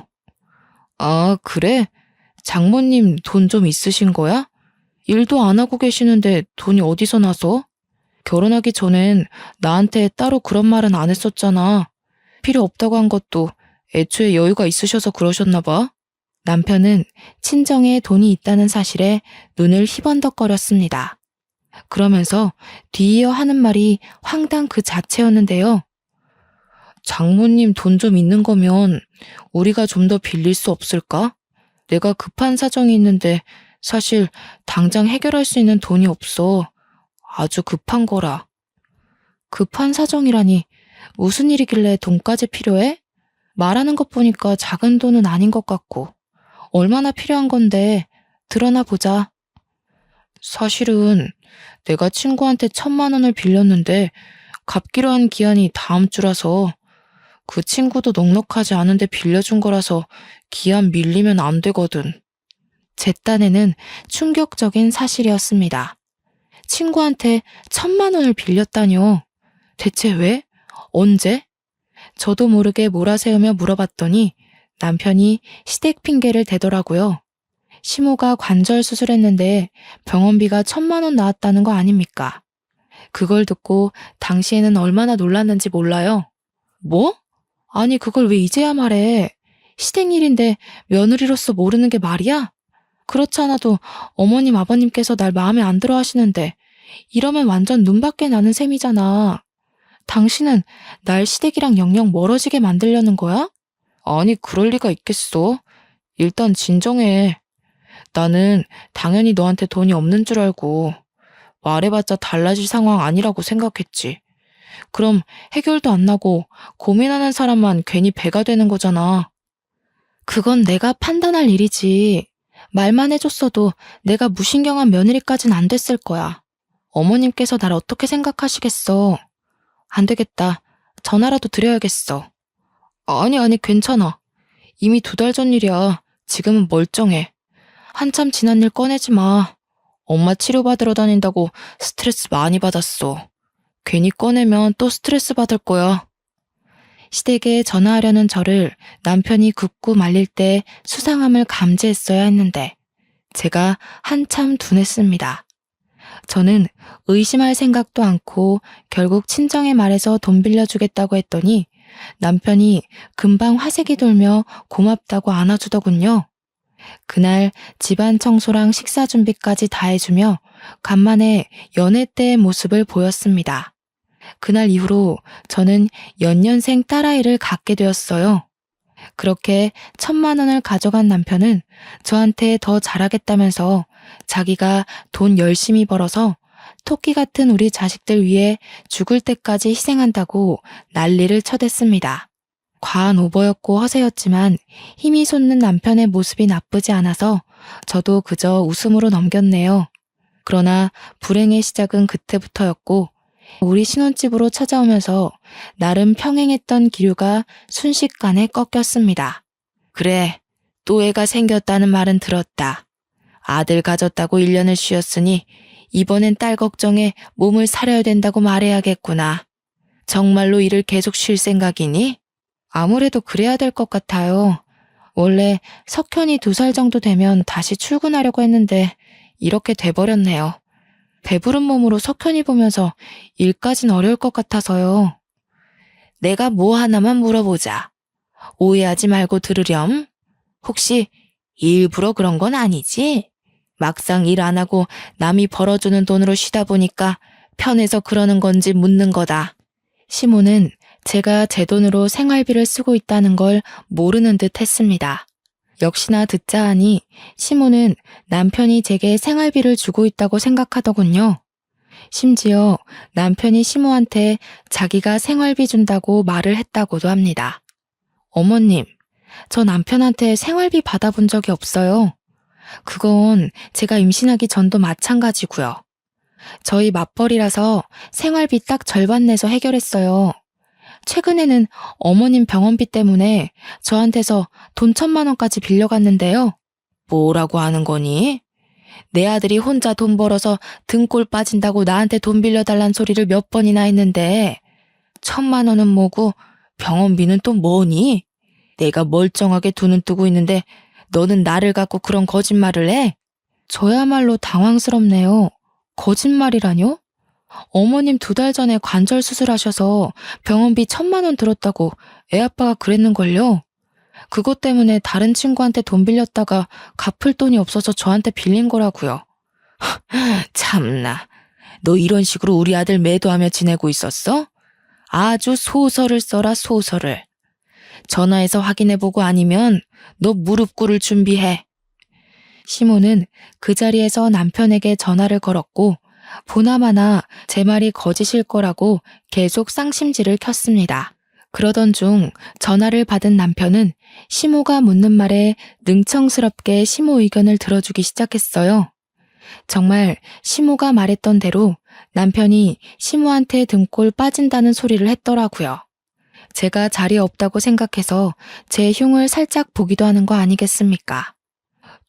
아, 그래? 장모님 돈 좀 있으신 거야? 일도 안 하고 계시는데 돈이 어디서 나서? 결혼하기 전엔 나한테 따로 그런 말은 안 했었잖아. 필요 없다고 한 것도 애초에 여유가 있으셔서 그러셨나 봐. 남편은 친정에 돈이 있다는 사실에 눈을 희번덕거렸습니다. 그러면서 뒤이어 하는 말이 황당 그 자체였는데요. 장모님 돈 좀 있는 거면 우리가 좀 더 빌릴 수 없을까? 내가 급한 사정이 있는데 사실 당장 해결할 수 있는 돈이 없어. 아주 급한 거라. 급한 사정이라니 무슨 일이길래 돈까지 필요해? 말하는 것 보니까 작은 돈은 아닌 것 같고. 얼마나 필요한 건데 드러나 보자. 사실은 내가 친구한테 1,000만 원을 빌렸는데 갚기로 한 기한이 다음 주라서 그 친구도 넉넉하지 않은데 빌려준 거라서 기한 밀리면 안 되거든. 제 딴에는 충격적인 사실이었습니다. 친구한테 1,000만 원을 빌렸다뇨. 대체 왜? 언제? 저도 모르게 몰아세우며 물어봤더니 남편이 시댁 핑계를 대더라고요. 시모가 관절 수술했는데 병원비가 1,000만 원 나왔다는 거 아닙니까? 그걸 듣고 당시에는 얼마나 놀랐는지 몰라요. 뭐? 아니 그걸 왜 이제야 말해? 시댁 일인데 며느리로서 모르는 게 말이야? 그렇지 않아도 어머님 아버님께서 날 마음에 안 들어 하시는데 이러면 완전 눈밖에 나는 셈이잖아. 당신은 날 시댁이랑 영영 멀어지게 만들려는 거야? 아니 그럴 리가 있겠어. 일단 진정해. 나는 당연히 너한테 돈이 없는 줄 알고 말해봤자 달라질 상황 아니라고 생각했지. 그럼 해결도 안 나고 고민하는 사람만 괜히 배가 되는 거잖아. 그건 내가 판단할 일이지. 말만 해줬어도 내가 무신경한 며느리까진 안 됐을 거야. 어머님께서 날 어떻게 생각하시겠어. 안 되겠다. 전화라도 드려야겠어. 아니 괜찮아. 이미 2달 전 일이야. 지금은 멀쩡해. 한참 지난 일 꺼내지 마. 엄마 치료받으러 다닌다고 스트레스 많이 받았어. 괜히 꺼내면 또 스트레스 받을 거야. 시댁에 전화하려는 저를 남편이 굽고 말릴 때 수상함을 감지했어야 했는데 제가 한참 둔했습니다. 저는 의심할 생각도 않고 결국 친정에 말해서 돈 빌려주겠다고 했더니 남편이 금방 화색이 돌며 고맙다고 안아주더군요. 그날 집안 청소랑 식사 준비까지 다 해주며 간만에 연애 때의 모습을 보였습니다. 그날 이후로 저는 연년생 딸아이를 갖게 되었어요. 그렇게 1,000만 원을 가져간 남편은 저한테 더 잘하겠다면서 자기가 돈 열심히 벌어서 토끼 같은 우리 자식들 위해 죽을 때까지 희생한다고 난리를 쳐댔습니다. 과한 오버였고 허세였지만 힘이 솟는 남편의 모습이 나쁘지 않아서 저도 그저 웃음으로 넘겼네요. 그러나 불행의 시작은 그때부터였고 우리 신혼집으로 찾아오면서 나름 평행했던 기류가 순식간에 꺾였습니다. 그래, 또 애가 생겼다는 말은 들었다. 아들 가졌다고 1년을 쉬었으니 이번엔 딸 걱정에 몸을 사려야 된다고 말해야겠구나. 정말로 일을 계속 쉴 생각이니? 아무래도 그래야 될 것 같아요. 원래 석현이 2살 정도 되면 다시 출근하려고 했는데 이렇게 돼버렸네요. 배부른 몸으로 석현이 보면서 일까진 어려울 것 같아서요. 내가 뭐 하나만 물어보자. 오해하지 말고 들으렴. 혹시 일부러 그런 건 아니지? 막상 일 안 하고 남이 벌어주는 돈으로 쉬다 보니까 편해서 그러는 건지 묻는 거다. 시모는 제가 제 돈으로 생활비를 쓰고 있다는 걸 모르는 듯 했습니다. 역시나 듣자 하니 시모는 남편이 제게 생활비를 주고 있다고 생각하더군요. 심지어 남편이 시모한테 자기가 생활비 준다고 말을 했다고도 합니다. 어머님, 저 남편한테 생활비 받아본 적이 없어요. 그건 제가 임신하기 전도 마찬가지고요. 저희 맞벌이라서 생활비 딱 절반 내서 해결했어요. 최근에는 어머님 병원비 때문에 저한테서 돈 1,000만 원까지 빌려갔는데요. 뭐라고 하는 거니? 내 아들이 혼자 돈 벌어서 등골 빠진다고 나한테 돈 빌려달란 소리를 몇 번이나 했는데 1,000만 원은 뭐고 병원비는 또 뭐니? 내가 멀쩡하게 두 눈 뜨고 있는데 너는 나를 갖고 그런 거짓말을 해? 저야말로 당황스럽네요. 거짓말이라뇨? 어머님 2달 전에 관절 수술하셔서 병원비 1,000만 원 들었다고 애아빠가 그랬는걸요. 그것 때문에 다른 친구한테 돈 빌렸다가 갚을 돈이 없어서 저한테 빌린 거라고요. 참나, 너 이런 식으로 우리 아들 매도하며 지내고 있었어? 아주 소설을 써라, 소설을. 전화해서 확인해보고 아니면 너 무릎 꿇을 준비해. 시모는 그 자리에서 남편에게 전화를 걸었고 보나마나 제 말이 거짓일 거라고 계속 쌍심지를 켰습니다. 그러던 중 전화를 받은 남편은 시모가 묻는 말에 능청스럽게 시모 의견을 들어주기 시작했어요. 정말 시모가 말했던 대로 남편이 시모한테 등골 빠진다는 소리를 했더라고요. 제가 자리에 없다고 생각해서 제 흉을 살짝 보기도 하는 거 아니겠습니까?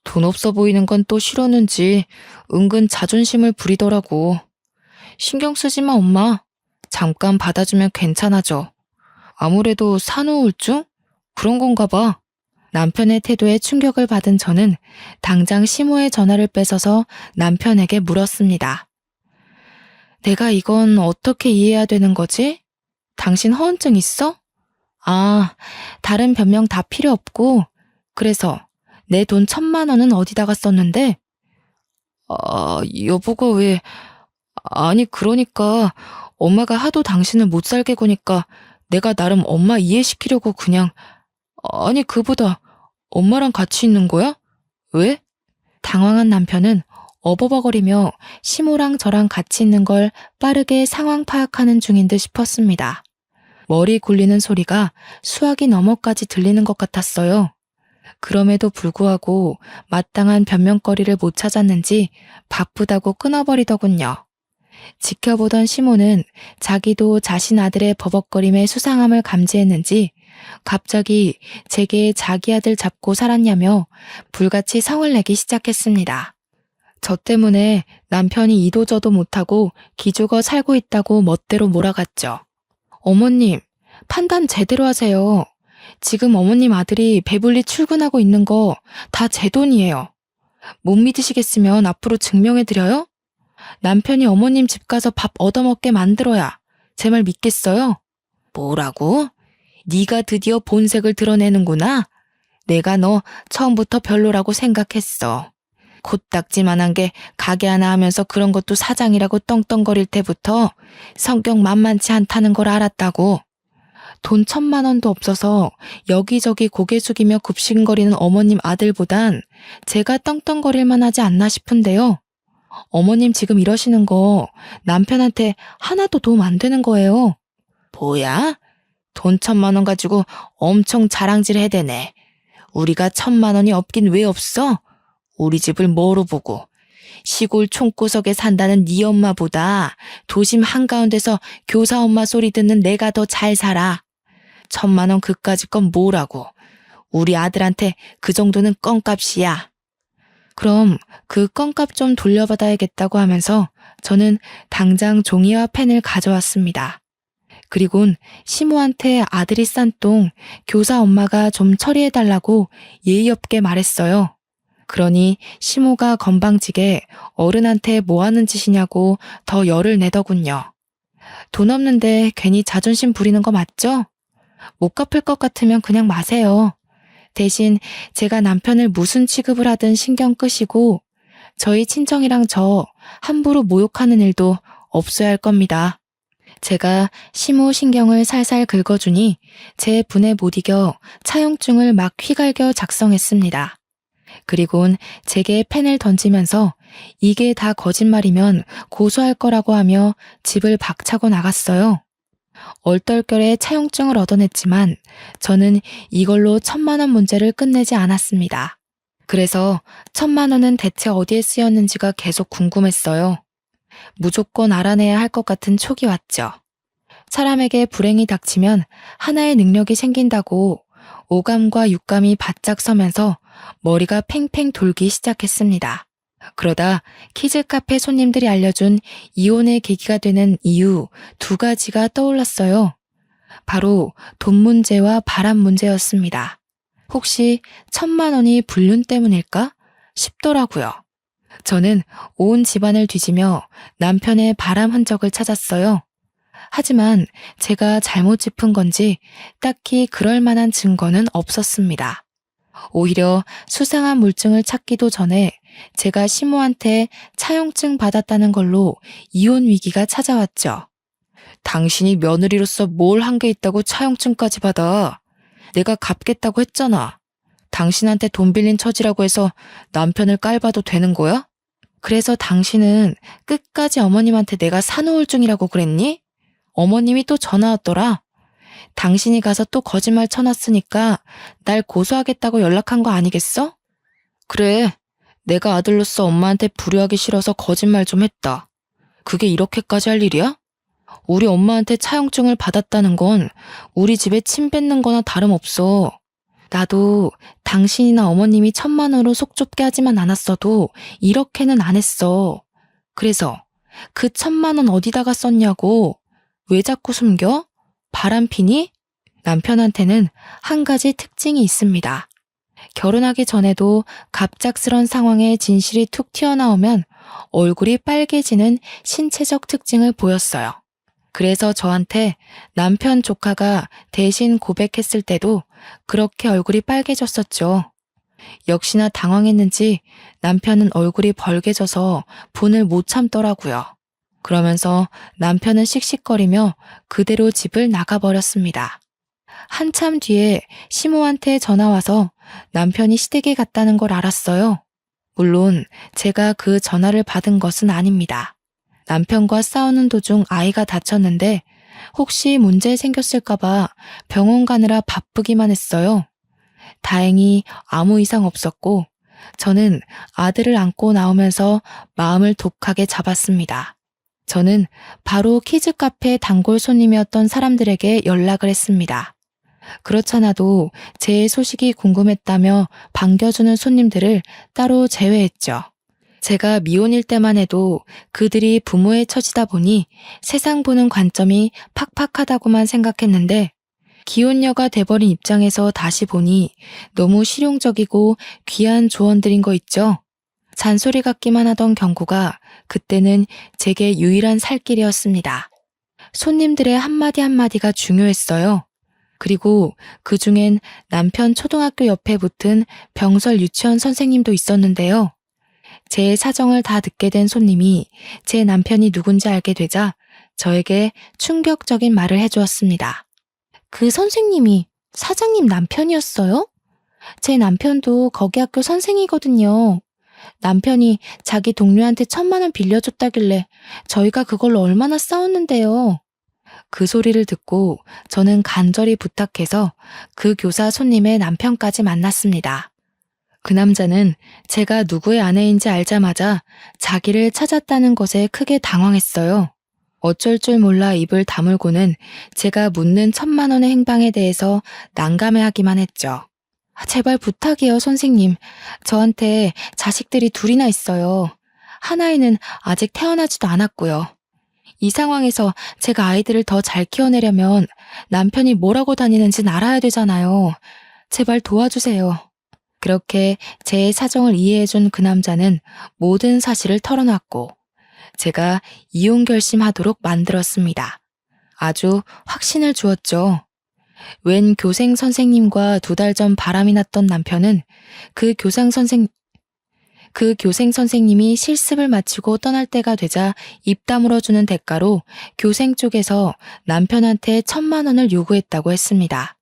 돈 없어 보이는 건 또 싫었는지 은근 자존심을 부리더라고. 신경 쓰지 마, 엄마. 잠깐 받아주면 괜찮아져. 아무래도 산후우울증? 그런 건가 봐. 남편의 태도에 충격을 받은 저는 당장 시모의 전화를 뺏어서 남편에게 물었습니다. 내가 이건 어떻게 이해해야 되는 거지? 당신 허언증 있어? 아, 다른 변명 다 필요 없고, 그래서 내 돈 1,000만 원은 어디다가 썼는데? 여보가 왜, 아니, 그러니까 엄마가 하도 당신을 못 살게 구니까 내가 나름 엄마 이해시키려고 그냥, 아니, 그보다 엄마랑 같이 있는 거야? 왜? 당황한 남편은 어버버거리며 시모랑 저랑 같이 있는 걸 빠르게 상황 파악하는 중인 듯 싶었습니다. 머리 굴리는 소리가 수화기 너머까지 들리는 것 같았어요. 그럼에도 불구하고 마땅한 변명거리를 못 찾았는지 바쁘다고 끊어버리더군요. 지켜보던 시모는 자기도 자신 아들의 버벅거림에 수상함을 감지했는지 갑자기 제게 자기 아들 잡고 살았냐며 불같이 성을 내기 시작했습니다. 저 때문에 남편이 이도저도 못하고 기죽어 살고 있다고 멋대로 몰아갔죠. 어머님, 판단 제대로 하세요. 지금 어머님 아들이 배불리 출근하고 있는 거 다 제 돈이에요. 못 믿으시겠으면 앞으로 증명해드려요? 남편이 어머님 집 가서 밥 얻어먹게 만들어야 제 말 믿겠어요? 뭐라고? 네가 드디어 본색을 드러내는구나? 내가 너 처음부터 별로라고 생각했어. 코딱지만한 게 가게 하나 하면서 그런 것도 사장이라고 떵떵거릴 때부터 성격 만만치 않다는 걸 알았다고. 돈 1,000만 원도 없어서 여기저기 고개 숙이며 굽신거리는 어머님 아들보단 제가 떵떵거릴 만하지 않나 싶은데요. 어머님 지금 이러시는 거 남편한테 하나도 도움 안 되는 거예요. 뭐야? 돈 1,000만 원 가지고 엄청 자랑질 해대네. 우리가 1,000만 원이 없긴 왜 없어? 우리 집을 뭐로 보고. 시골 총구석에 산다는 네 엄마보다 도심 한가운데서 교사 엄마 소리 듣는 내가 더 잘 살아. 1,000만 원 그까짓 건 뭐라고. 우리 아들한테 그 정도는 껌값이야. 그럼 그 껌값 좀 돌려받아야겠다고 하면서 저는 당장 종이와 펜을 가져왔습니다. 그리곤 시모한테 아들이 싼 똥 교사 엄마가 좀 처리해달라고 예의 없게 말했어요. 그러니 시모가 건방지게 어른한테 뭐 하는 짓이냐고 더 열을 내더군요. 돈 없는데 괜히 자존심 부리는 거 맞죠? 못 갚을 것 같으면 그냥 마세요. 대신 제가 남편을 무슨 취급을 하든 신경 끄시고 저희 친정이랑 저 함부로 모욕하는 일도 없어야 할 겁니다. 제가 시모 신경을 살살 긁어주니 제 분에 못 이겨 차용증을 막 휘갈겨 작성했습니다. 그리곤 제게 펜을 던지면서 이게 다 거짓말이면 고소할 거라고 하며 집을 박차고 나갔어요. 얼떨결에 차용증을 얻어냈지만 저는 이걸로 1,000만 원 문제를 끝내지 않았습니다. 그래서 1,000만 원은 대체 어디에 쓰였는지가 계속 궁금했어요. 무조건 알아내야 할 것 같은 촉이 왔죠. 사람에게 불행이 닥치면 하나의 능력이 생긴다고 오감과 육감이 바짝 서면서 머리가 팽팽 돌기 시작했습니다. 그러다 키즈 카페 손님들이 알려준 이혼의 계기가 되는 이유 2가지가 떠올랐어요. 바로 돈 문제와 바람 문제였습니다. 혹시 1,000만 원이 불륜 때문일까 싶더라고요. 저는 온 집안을 뒤지며 남편의 바람 흔적을 찾았어요. 하지만 제가 잘못 짚은 건지 딱히 그럴 만한 증거는 없었습니다. 오히려 수상한 물증을 찾기도 전에 제가 시모한테 차용증 받았다는 걸로 이혼 위기가 찾아왔죠. 당신이 며느리로서 뭘 한 게 있다고 차용증까지 받아. 내가 갚겠다고 했잖아. 당신한테 돈 빌린 처지라고 해서 남편을 깔봐도 되는 거야? 그래서 당신은 끝까지 어머님한테 내가 산후우울증이라고 그랬니? 어머님이 또 전화 왔더라. 당신이 가서 또 거짓말 쳐놨으니까 날 고소하겠다고 연락한 거 아니겠어? 그래, 내가 아들로서 엄마한테 불효하기 싫어서 거짓말 좀 했다. 그게 이렇게까지 할 일이야? 우리 엄마한테 차용증을 받았다는 건 우리 집에 침 뱉는 거나 다름없어. 나도 당신이나 어머님이 1,000만 원으로 속 좁게 하지만 않았어도 이렇게는 안 했어. 그래서 그 1,000만 원 어디다가 썼냐고. 왜 자꾸 숨겨? 바람 피니? 남편한테는 한 가지 특징이 있습니다. 결혼하기 전에도 갑작스런 상황에 진실이 툭 튀어나오면 얼굴이 빨개지는 신체적 특징을 보였어요. 그래서 저한테 남편 조카가 대신 고백했을 때도 그렇게 얼굴이 빨개졌었죠. 역시나 당황했는지 남편은 얼굴이 벌개져서 분을 못 참더라고요. 그러면서 남편은 씩씩거리며 그대로 집을 나가버렸습니다. 한참 뒤에 시모한테 전화와서 남편이 시댁에 갔다는 걸 알았어요. 물론 제가 그 전화를 받은 것은 아닙니다. 남편과 싸우는 도중 아이가 다쳤는데 혹시 문제 생겼을까봐 병원 가느라 바쁘기만 했어요. 다행히 아무 이상 없었고 저는 아들을 안고 나오면서 마음을 독하게 잡았습니다. 저는 바로 키즈카페 단골 손님이었던 사람들에게 연락을 했습니다. 그렇잖아도 제 소식이 궁금했다며 반겨주는 손님들을 따로 제외했죠. 제가 미혼일 때만 해도 그들이 부모의 처지다 보니 세상 보는 관점이 팍팍하다고만 생각했는데 기혼녀가 돼버린 입장에서 다시 보니 너무 실용적이고 귀한 조언들인 거 있죠. 잔소리 같기만 하던 경고가 그때는 제게 유일한 살길이었습니다. 손님들의 한마디 한마디가 중요했어요. 그리고 그중엔 남편 초등학교 옆에 붙은 병설 유치원 선생님도 있었는데요. 제 사정을 다 듣게 된 손님이 제 남편이 누군지 알게 되자 저에게 충격적인 말을 해주었습니다. 그 선생님이 사장님 남편이었어요? 제 남편도 거기 학교 선생이거든요. 남편이 자기 동료한테 1,000만 원 빌려줬다길래 저희가 그걸로 얼마나 싸웠는데요. 그 소리를 듣고 저는 간절히 부탁해서 그 교사 손님의 남편까지 만났습니다. 그 남자는 제가 누구의 아내인지 알자마자 자기를 찾았다는 것에 크게 당황했어요. 어쩔 줄 몰라 입을 다물고는 제가 묻는 1,000만 원의 행방에 대해서 난감해하기만 했죠. 제발 부탁이에요, 선생님. 저한테 자식들이 둘이나 있어요. 하나이는 아직 태어나지도 않았고요. 이 상황에서 제가 아이들을 더 잘 키워내려면 남편이 뭐라고 다니는지는 알아야 되잖아요. 제발 도와주세요. 그렇게 제 사정을 이해해준 그 남자는 모든 사실을 털어놨고 제가 이혼 결심하도록 만들었습니다. 아주 확신을 주었죠. 웬 교생 선생님과 2달 전 바람이 났던 남편은 그 교생 선생님이 실습을 마치고 떠날 때가 되자 입 다물어주는 대가로 교생 쪽에서 남편한테 1,000만 원을 요구했다고 했습니다.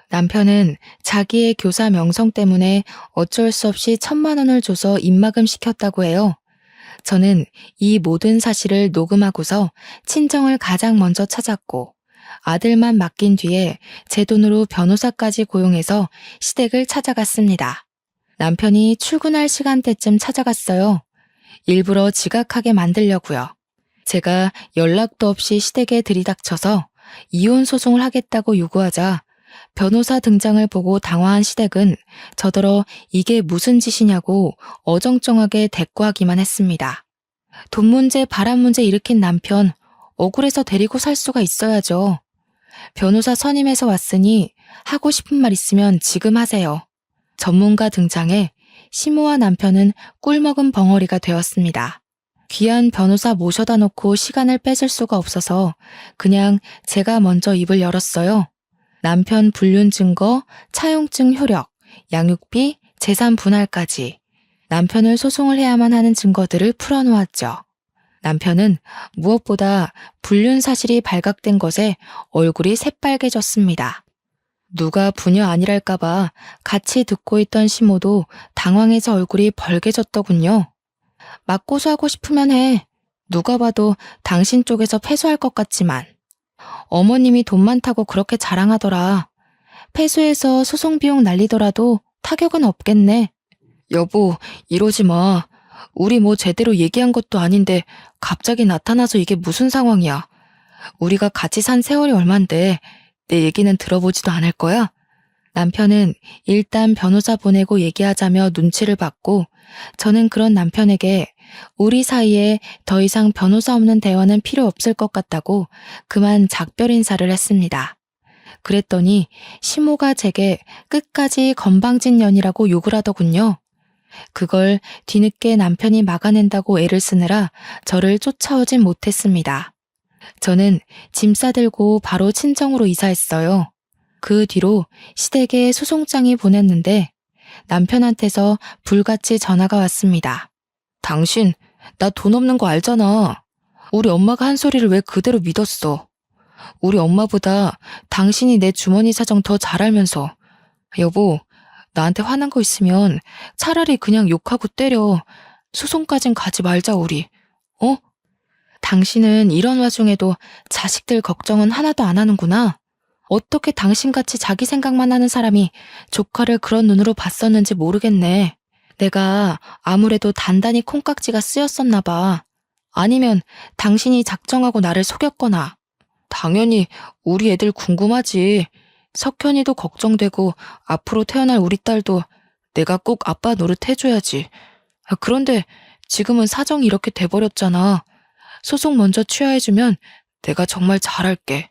남편은 자기의 교사 명성 때문에 어쩔 수 없이 1,000만 원을 줘서 입막음 시켰다고 해요. 저는 이 모든 사실을 녹음하고서 친정을 가장 먼저 찾았고 아들만 맡긴 뒤에 제 돈으로 변호사까지 고용해서 시댁을 찾아갔습니다. 남편이 출근할 시간대쯤 찾아갔어요. 일부러 지각하게 만들려고요. 제가 연락도 없이 시댁에 들이닥쳐서 이혼 소송을 하겠다고 요구하자 변호사 등장을 보고 당황한 시댁은 저더러 이게 무슨 짓이냐고 어정쩡하게 대꾸하기만 했습니다. 돈 문제, 바람 문제 일으킨 남편, 억울해서 데리고 살 수가 있어야죠. 변호사 선임해서 왔으니 하고 싶은 말 있으면 지금 하세요. 전문가 등장해 시모와 남편은 꿀먹은 벙어리가 되었습니다. 귀한 변호사 모셔다 놓고 시간을 뺏을 수가 없어서 그냥 제가 먼저 입을 열었어요. 남편 불륜 증거, 차용증 효력, 양육비, 재산 분할까지 남편을 소송을 해야만 하는 증거들을 풀어놓았죠. 남편은 무엇보다 불륜 사실이 발각된 것에 얼굴이 새빨개졌습니다. 누가 부녀 아니랄까봐 같이 듣고 있던 시모도 당황해서 얼굴이 벌개졌더군요. 맞고소하고 싶으면 해. 누가 봐도 당신 쪽에서 패소할 것 같지만. 어머님이 돈 많다고 그렇게 자랑하더라. 패소해서 소송 비용 날리더라도 타격은 없겠네. 여보, 이러지 마. 우리 뭐 제대로 얘기한 것도 아닌데 갑자기 나타나서 이게 무슨 상황이야. 우리가 같이 산 세월이 얼만데 내 얘기는 들어보지도 않을 거야? 남편은 일단 변호사 보내고 얘기하자며 눈치를 봤고 저는 그런 남편에게 우리 사이에 더 이상 변호사 없는 대화는 필요 없을 것 같다고 그만 작별 인사를 했습니다. 그랬더니 시모가 제게 끝까지 건방진년이라고 욕을 하더군요. 그걸 뒤늦게 남편이 막아낸다고 애를 쓰느라 저를 쫓아오진 못했습니다. 저는 짐 싸들고 바로 친정으로 이사했어요. 그 뒤로 시댁에 소송장이 보냈는데 남편한테서 불같이 전화가 왔습니다. 당신, 나 돈 없는 거 알잖아. 우리 엄마가 한 소리를 왜 그대로 믿었어? 우리 엄마보다 당신이 내 주머니 사정 더 잘 알면서. 여보, 나한테 화난 거 있으면 차라리 그냥 욕하고 때려. 소송까진 가지 말자 우리. 어? 당신은 이런 와중에도 자식들 걱정은 하나도 안 하는구나. 어떻게 당신같이 자기 생각만 하는 사람이 조카를 그런 눈으로 봤었는지 모르겠네. 내가 아무래도 단단히 콩깍지가 쓰였었나 봐. 아니면 당신이 작정하고 나를 속였거나. 당연히 우리 애들 궁금하지. 석현이도 걱정되고 앞으로 태어날 우리 딸도 내가 꼭 아빠 노릇 해줘야지. 그런데 지금은 사정이 이렇게 돼버렸잖아. 소송 먼저 취하해주면 내가 정말 잘할게.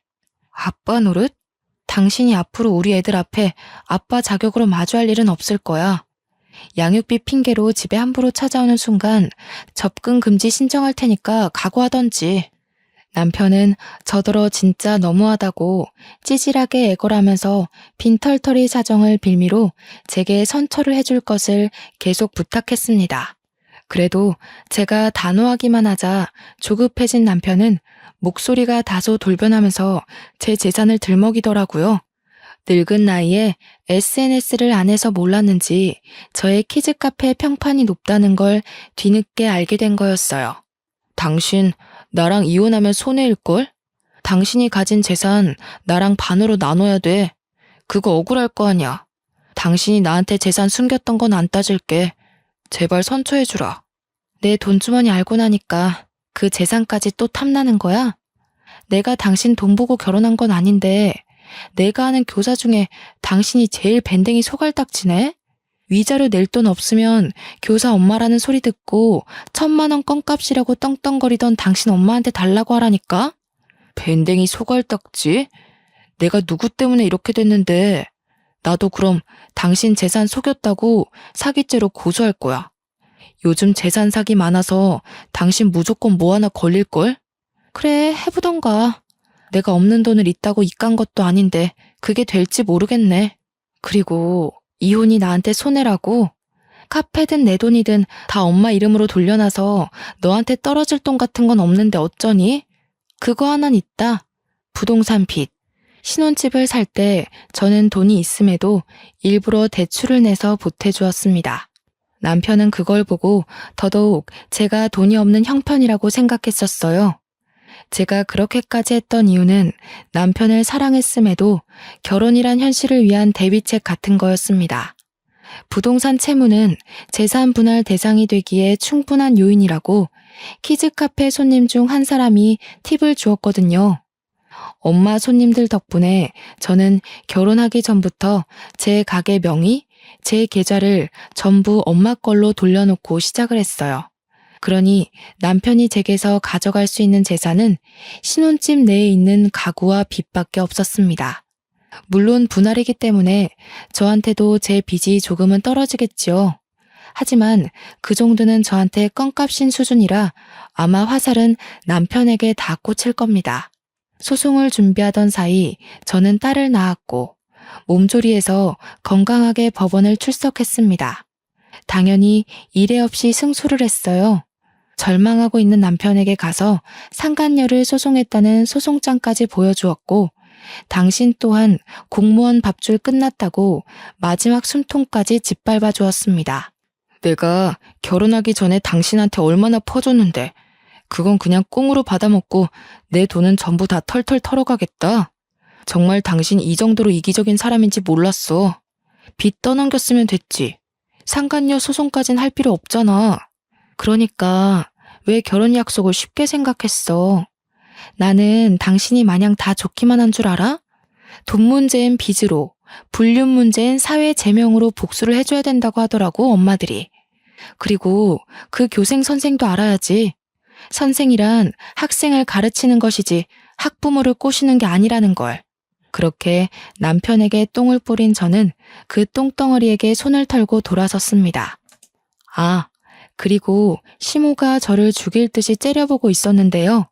아빠 노릇? 당신이 앞으로 우리 애들 앞에 아빠 자격으로 마주할 일은 없을 거야. 양육비 핑계로 집에 함부로 찾아오는 순간 접근 금지 신청할 테니까 각오하던지. 남편은 저더러 진짜 너무하다고 찌질하게 애걸하면서 빈털터리 사정을 빌미로 제게 선처를 해줄 것을 계속 부탁했습니다. 그래도 제가 단호하기만 하자 조급해진 남편은 목소리가 다소 돌변하면서 제 재산을 들먹이더라고요. 늙은 나이에 SNS를 안 해서 몰랐는지 저의 키즈카페 평판이 높다는 걸 뒤늦게 알게 된 거였어요. 당신 나랑 이혼하면 손해일걸? 당신이 가진 재산 나랑 반으로 나눠야 돼. 그거 억울할 거 아니야. 당신이 나한테 재산 숨겼던 건 안 따질게. 제발 선처해주라. 내 돈주머니 알고 나니까 그 재산까지 또 탐나는 거야? 내가 당신 돈 보고 결혼한 건 아닌데 내가 아는 교사 중에 당신이 제일 밴댕이 소갈딱지네? 위자료 낼 돈 없으면 교사 엄마라는 소리 듣고 1,000만 원 껌값이라고 떵떵거리던 당신 엄마한테 달라고 하라니까? 밴댕이 소갈딱지? 내가 누구 때문에 이렇게 됐는데 나도 그럼 당신 재산 속였다고 사기죄로 고소할 거야. 요즘 재산 사기 많아서 당신 무조건 뭐 하나 걸릴걸? 그래, 해보던가. 내가 없는 돈을 있다고 입간 것도 아닌데 그게 될지 모르겠네. 그리고 이혼이 나한테 손해라고? 카페든 내 돈이든 다 엄마 이름으로 돌려놔서 너한테 떨어질 돈 같은 건 없는데 어쩌니? 그거 하나는 있다. 부동산 빚. 신혼집을 살 때 저는 돈이 있음에도 일부러 대출을 내서 보태주었습니다. 남편은 그걸 보고 더더욱 제가 돈이 없는 형편이라고 생각했었어요. 제가 그렇게까지 했던 이유는 남편을 사랑했음에도 결혼이란 현실을 위한 대비책 같은 거였습니다. 부동산 채무는 재산 분할 대상이 되기에 충분한 요인이라고 키즈카페 손님 중 한 사람이 팁을 주었거든요. 엄마 손님들 덕분에 저는 결혼하기 전부터 제 가게 명의, 제 계좌를 전부 엄마 걸로 돌려놓고 시작을 했어요. 그러니 남편이 제게서 가져갈 수 있는 재산은 신혼집 내에 있는 가구와 빚밖에 없었습니다. 물론 분할이기 때문에 저한테도 제 빚이 조금은 떨어지겠지요. 하지만 그 정도는 저한테 껌값인 수준이라 아마 화살은 남편에게 다 꽂힐 겁니다. 소송을 준비하던 사이 저는 딸을 낳았고 몸조리해서 건강하게 법원을 출석했습니다. 당연히 이례 없이 승소를 했어요. 절망하고 있는 남편에게 가서 상간녀를 소송했다는 소송장까지 보여주었고, 당신 또한 공무원 밥줄 끝났다고 마지막 숨통까지 짓밟아 주었습니다. 내가 결혼하기 전에 당신한테 얼마나 퍼줬는데 그건 그냥 꽁으로 받아먹고 내 돈은 전부 다 털털 털어가겠다. 정말 당신 이 정도로 이기적인 사람인지 몰랐어. 빚 떠넘겼으면 됐지. 상간녀 소송까진 할 필요 없잖아. 그러니까 왜 결혼 약속을 쉽게 생각했어? 나는 당신이 마냥 다 좋기만 한 줄 알아? 돈 문제엔 빚으로, 불륜 문제엔 사회 제명으로 복수를 해줘야 된다고 하더라고, 엄마들이. 그리고 그 교생 선생도 알아야지. 선생이란 학생을 가르치는 것이지 학부모를 꼬시는 게 아니라는 걸. 그렇게 남편에게 똥을 뿌린 저는 그 똥덩어리에게 손을 털고 돌아섰습니다. 아, 그리고 시모가 저를 죽일 듯이 째려보고 있었는데요.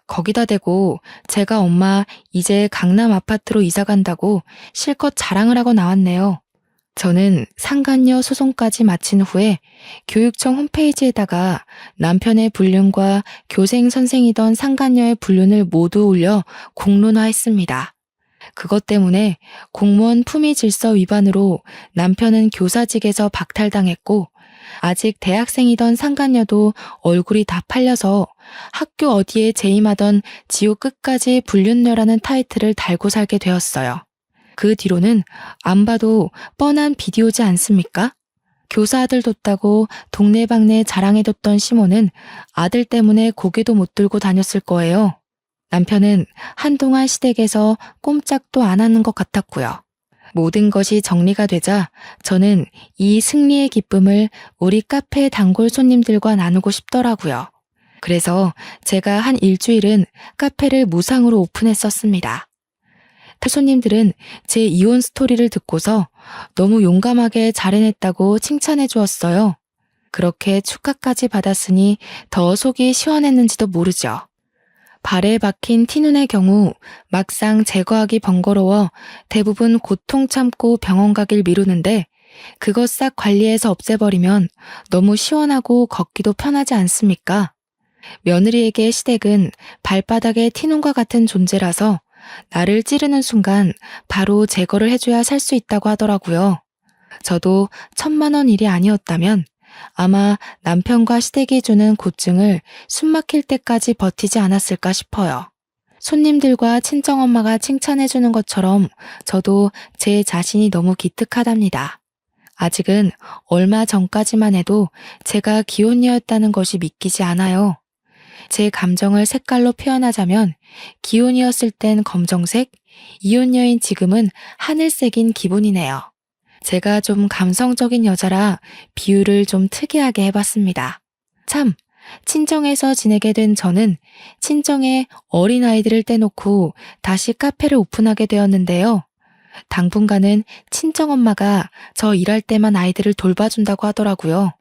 거기다 대고 제가 엄마 이제 강남 아파트로 이사 간다고 실컷 자랑을 하고 나왔네요. 저는 상간녀 소송까지 마친 후에 교육청 홈페이지에다가 남편의 불륜과 교생 선생이던 상간녀의 불륜을 모두 올려 공론화했습니다. 그것 때문에 공무원 품위 질서 위반으로 남편은 교사직에서 박탈당했고, 아직 대학생이던 상간녀도 얼굴이 다 팔려서 학교 어디에 재임하던 지옥 끝까지 불륜녀라는 타이틀을 달고 살게 되었어요. 그 뒤로는 안 봐도 뻔한 비디오지 않습니까? 교사 아들 뒀다고 동네방네 자랑해뒀던 시모는 아들 때문에 고개도 못 들고 다녔을 거예요. 남편은 한동안 시댁에서 꼼짝도 안 하는 것 같았고요. 모든 것이 정리가 되자 저는 이 승리의 기쁨을 우리 카페 단골 손님들과 나누고 싶더라고요. 그래서 제가 한 일주일은 카페를 무상으로 오픈했었습니다. 손님들은 제 이혼 스토리를 듣고서 너무 용감하게 잘 해냈다고 칭찬해 주었어요. 그렇게 축하까지 받았으니 더 속이 시원했는지도 모르죠. 발에 박힌 티눈의 경우 막상 제거하기 번거로워 대부분 고통 참고 병원 가길 미루는데, 그것 싹 관리해서 없애버리면 너무 시원하고 걷기도 편하지 않습니까? 며느리에게 시댁은 발바닥에 티눈과 같은 존재라서 나를 찌르는 순간 바로 제거를 해줘야 살 수 있다고 하더라고요. 저도 1,000만 원 일이 아니었다면 아마 남편과 시댁이 주는 고증을 숨막힐 때까지 버티지 않았을까 싶어요. 손님들과 친정엄마가 칭찬해주는 것처럼 저도 제 자신이 너무 기특하답니다. 아직은 얼마 전까지만 해도 제가 기혼녀였다는 것이 믿기지 않아요. 제 감정을 색깔로 표현하자면 기혼이었을 땐 검정색, 이혼녀인 지금은 하늘색인 기분이네요. 제가 좀 감성적인 여자라 비유를 좀 특이하게 해봤습니다. 참, 친정에서 지내게 된 저는 친정에 어린아이들을 떼놓고 다시 카페를 오픈하게 되었는데요. 당분간은 친정엄마가 저 일할 때만 아이들을 돌봐준다고 하더라고요.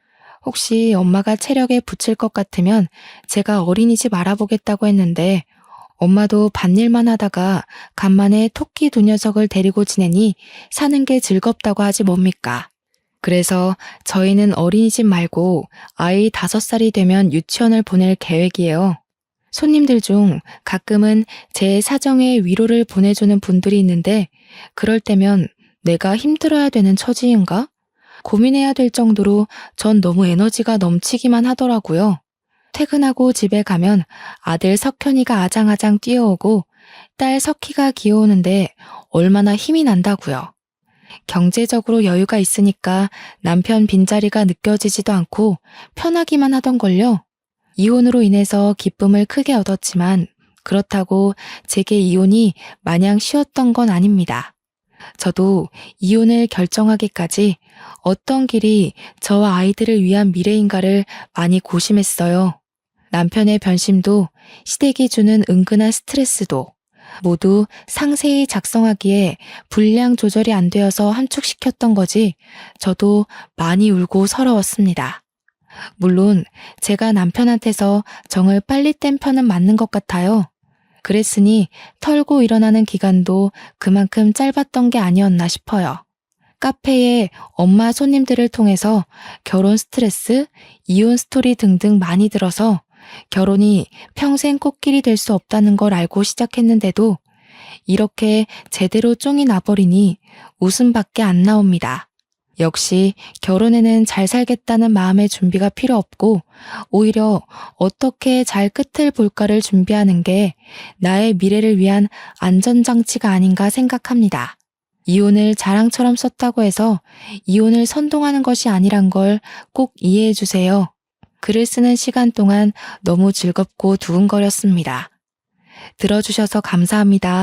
혹시 엄마가 체력에 붙일 것 같으면 제가 어린이집 알아보겠다고 했는데, 엄마도 밭일만 하다가 간만에 토끼 두 녀석을 데리고 지내니 사는 게 즐겁다고 하지 뭡니까? 그래서 저희는 어린이집 말고 아이 5살이 되면 유치원을 보낼 계획이에요. 손님들 중 가끔은 제 사정에 위로를 보내주는 분들이 있는데, 그럴 때면 내가 힘들어야 되는 처지인가? 고민해야 될 정도로 전 너무 에너지가 넘치기만 하더라고요. 퇴근하고 집에 가면 아들 석현이가 아장아장 뛰어오고 딸 석희가 귀여우는데 얼마나 힘이 난다고요. 경제적으로 여유가 있으니까 남편 빈자리가 느껴지지도 않고 편하기만 하던걸요. 이혼으로 인해서 기쁨을 크게 얻었지만 그렇다고 제게 이혼이 마냥 쉬웠던 건 아닙니다. 저도 이혼을 결정하기까지 어떤 길이 저와 아이들을 위한 미래인가를 많이 고심했어요. 남편의 변심도 시댁이 주는 은근한 스트레스도 모두 상세히 작성하기에 분량 조절이 안 되어서 함축시켰던 거지, 저도 많이 울고 서러웠습니다. 물론 제가 남편한테서 정을 빨리 뗀 편은 맞는 것 같아요. 그랬으니 털고 일어나는 기간도 그만큼 짧았던 게 아니었나 싶어요. 카페에 엄마 손님들을 통해서 결혼 스트레스, 이혼 스토리 등등 많이 들어서 결혼이 평생 꽃길이 될 수 없다는 걸 알고 시작했는데도 이렇게 제대로 쫑이 나버리니 웃음밖에 안 나옵니다. 역시 결혼에는 잘 살겠다는 마음의 준비가 필요 없고 오히려 어떻게 잘 끝을 볼까를 준비하는 게 나의 미래를 위한 안전장치가 아닌가 생각합니다. 이혼을 자랑처럼 썼다고 해서 이혼을 선동하는 것이 아니란 걸 꼭 이해해 주세요. 글을 쓰는 시간 동안 너무 즐겁고 두근거렸습니다. 들어주셔서 감사합니다.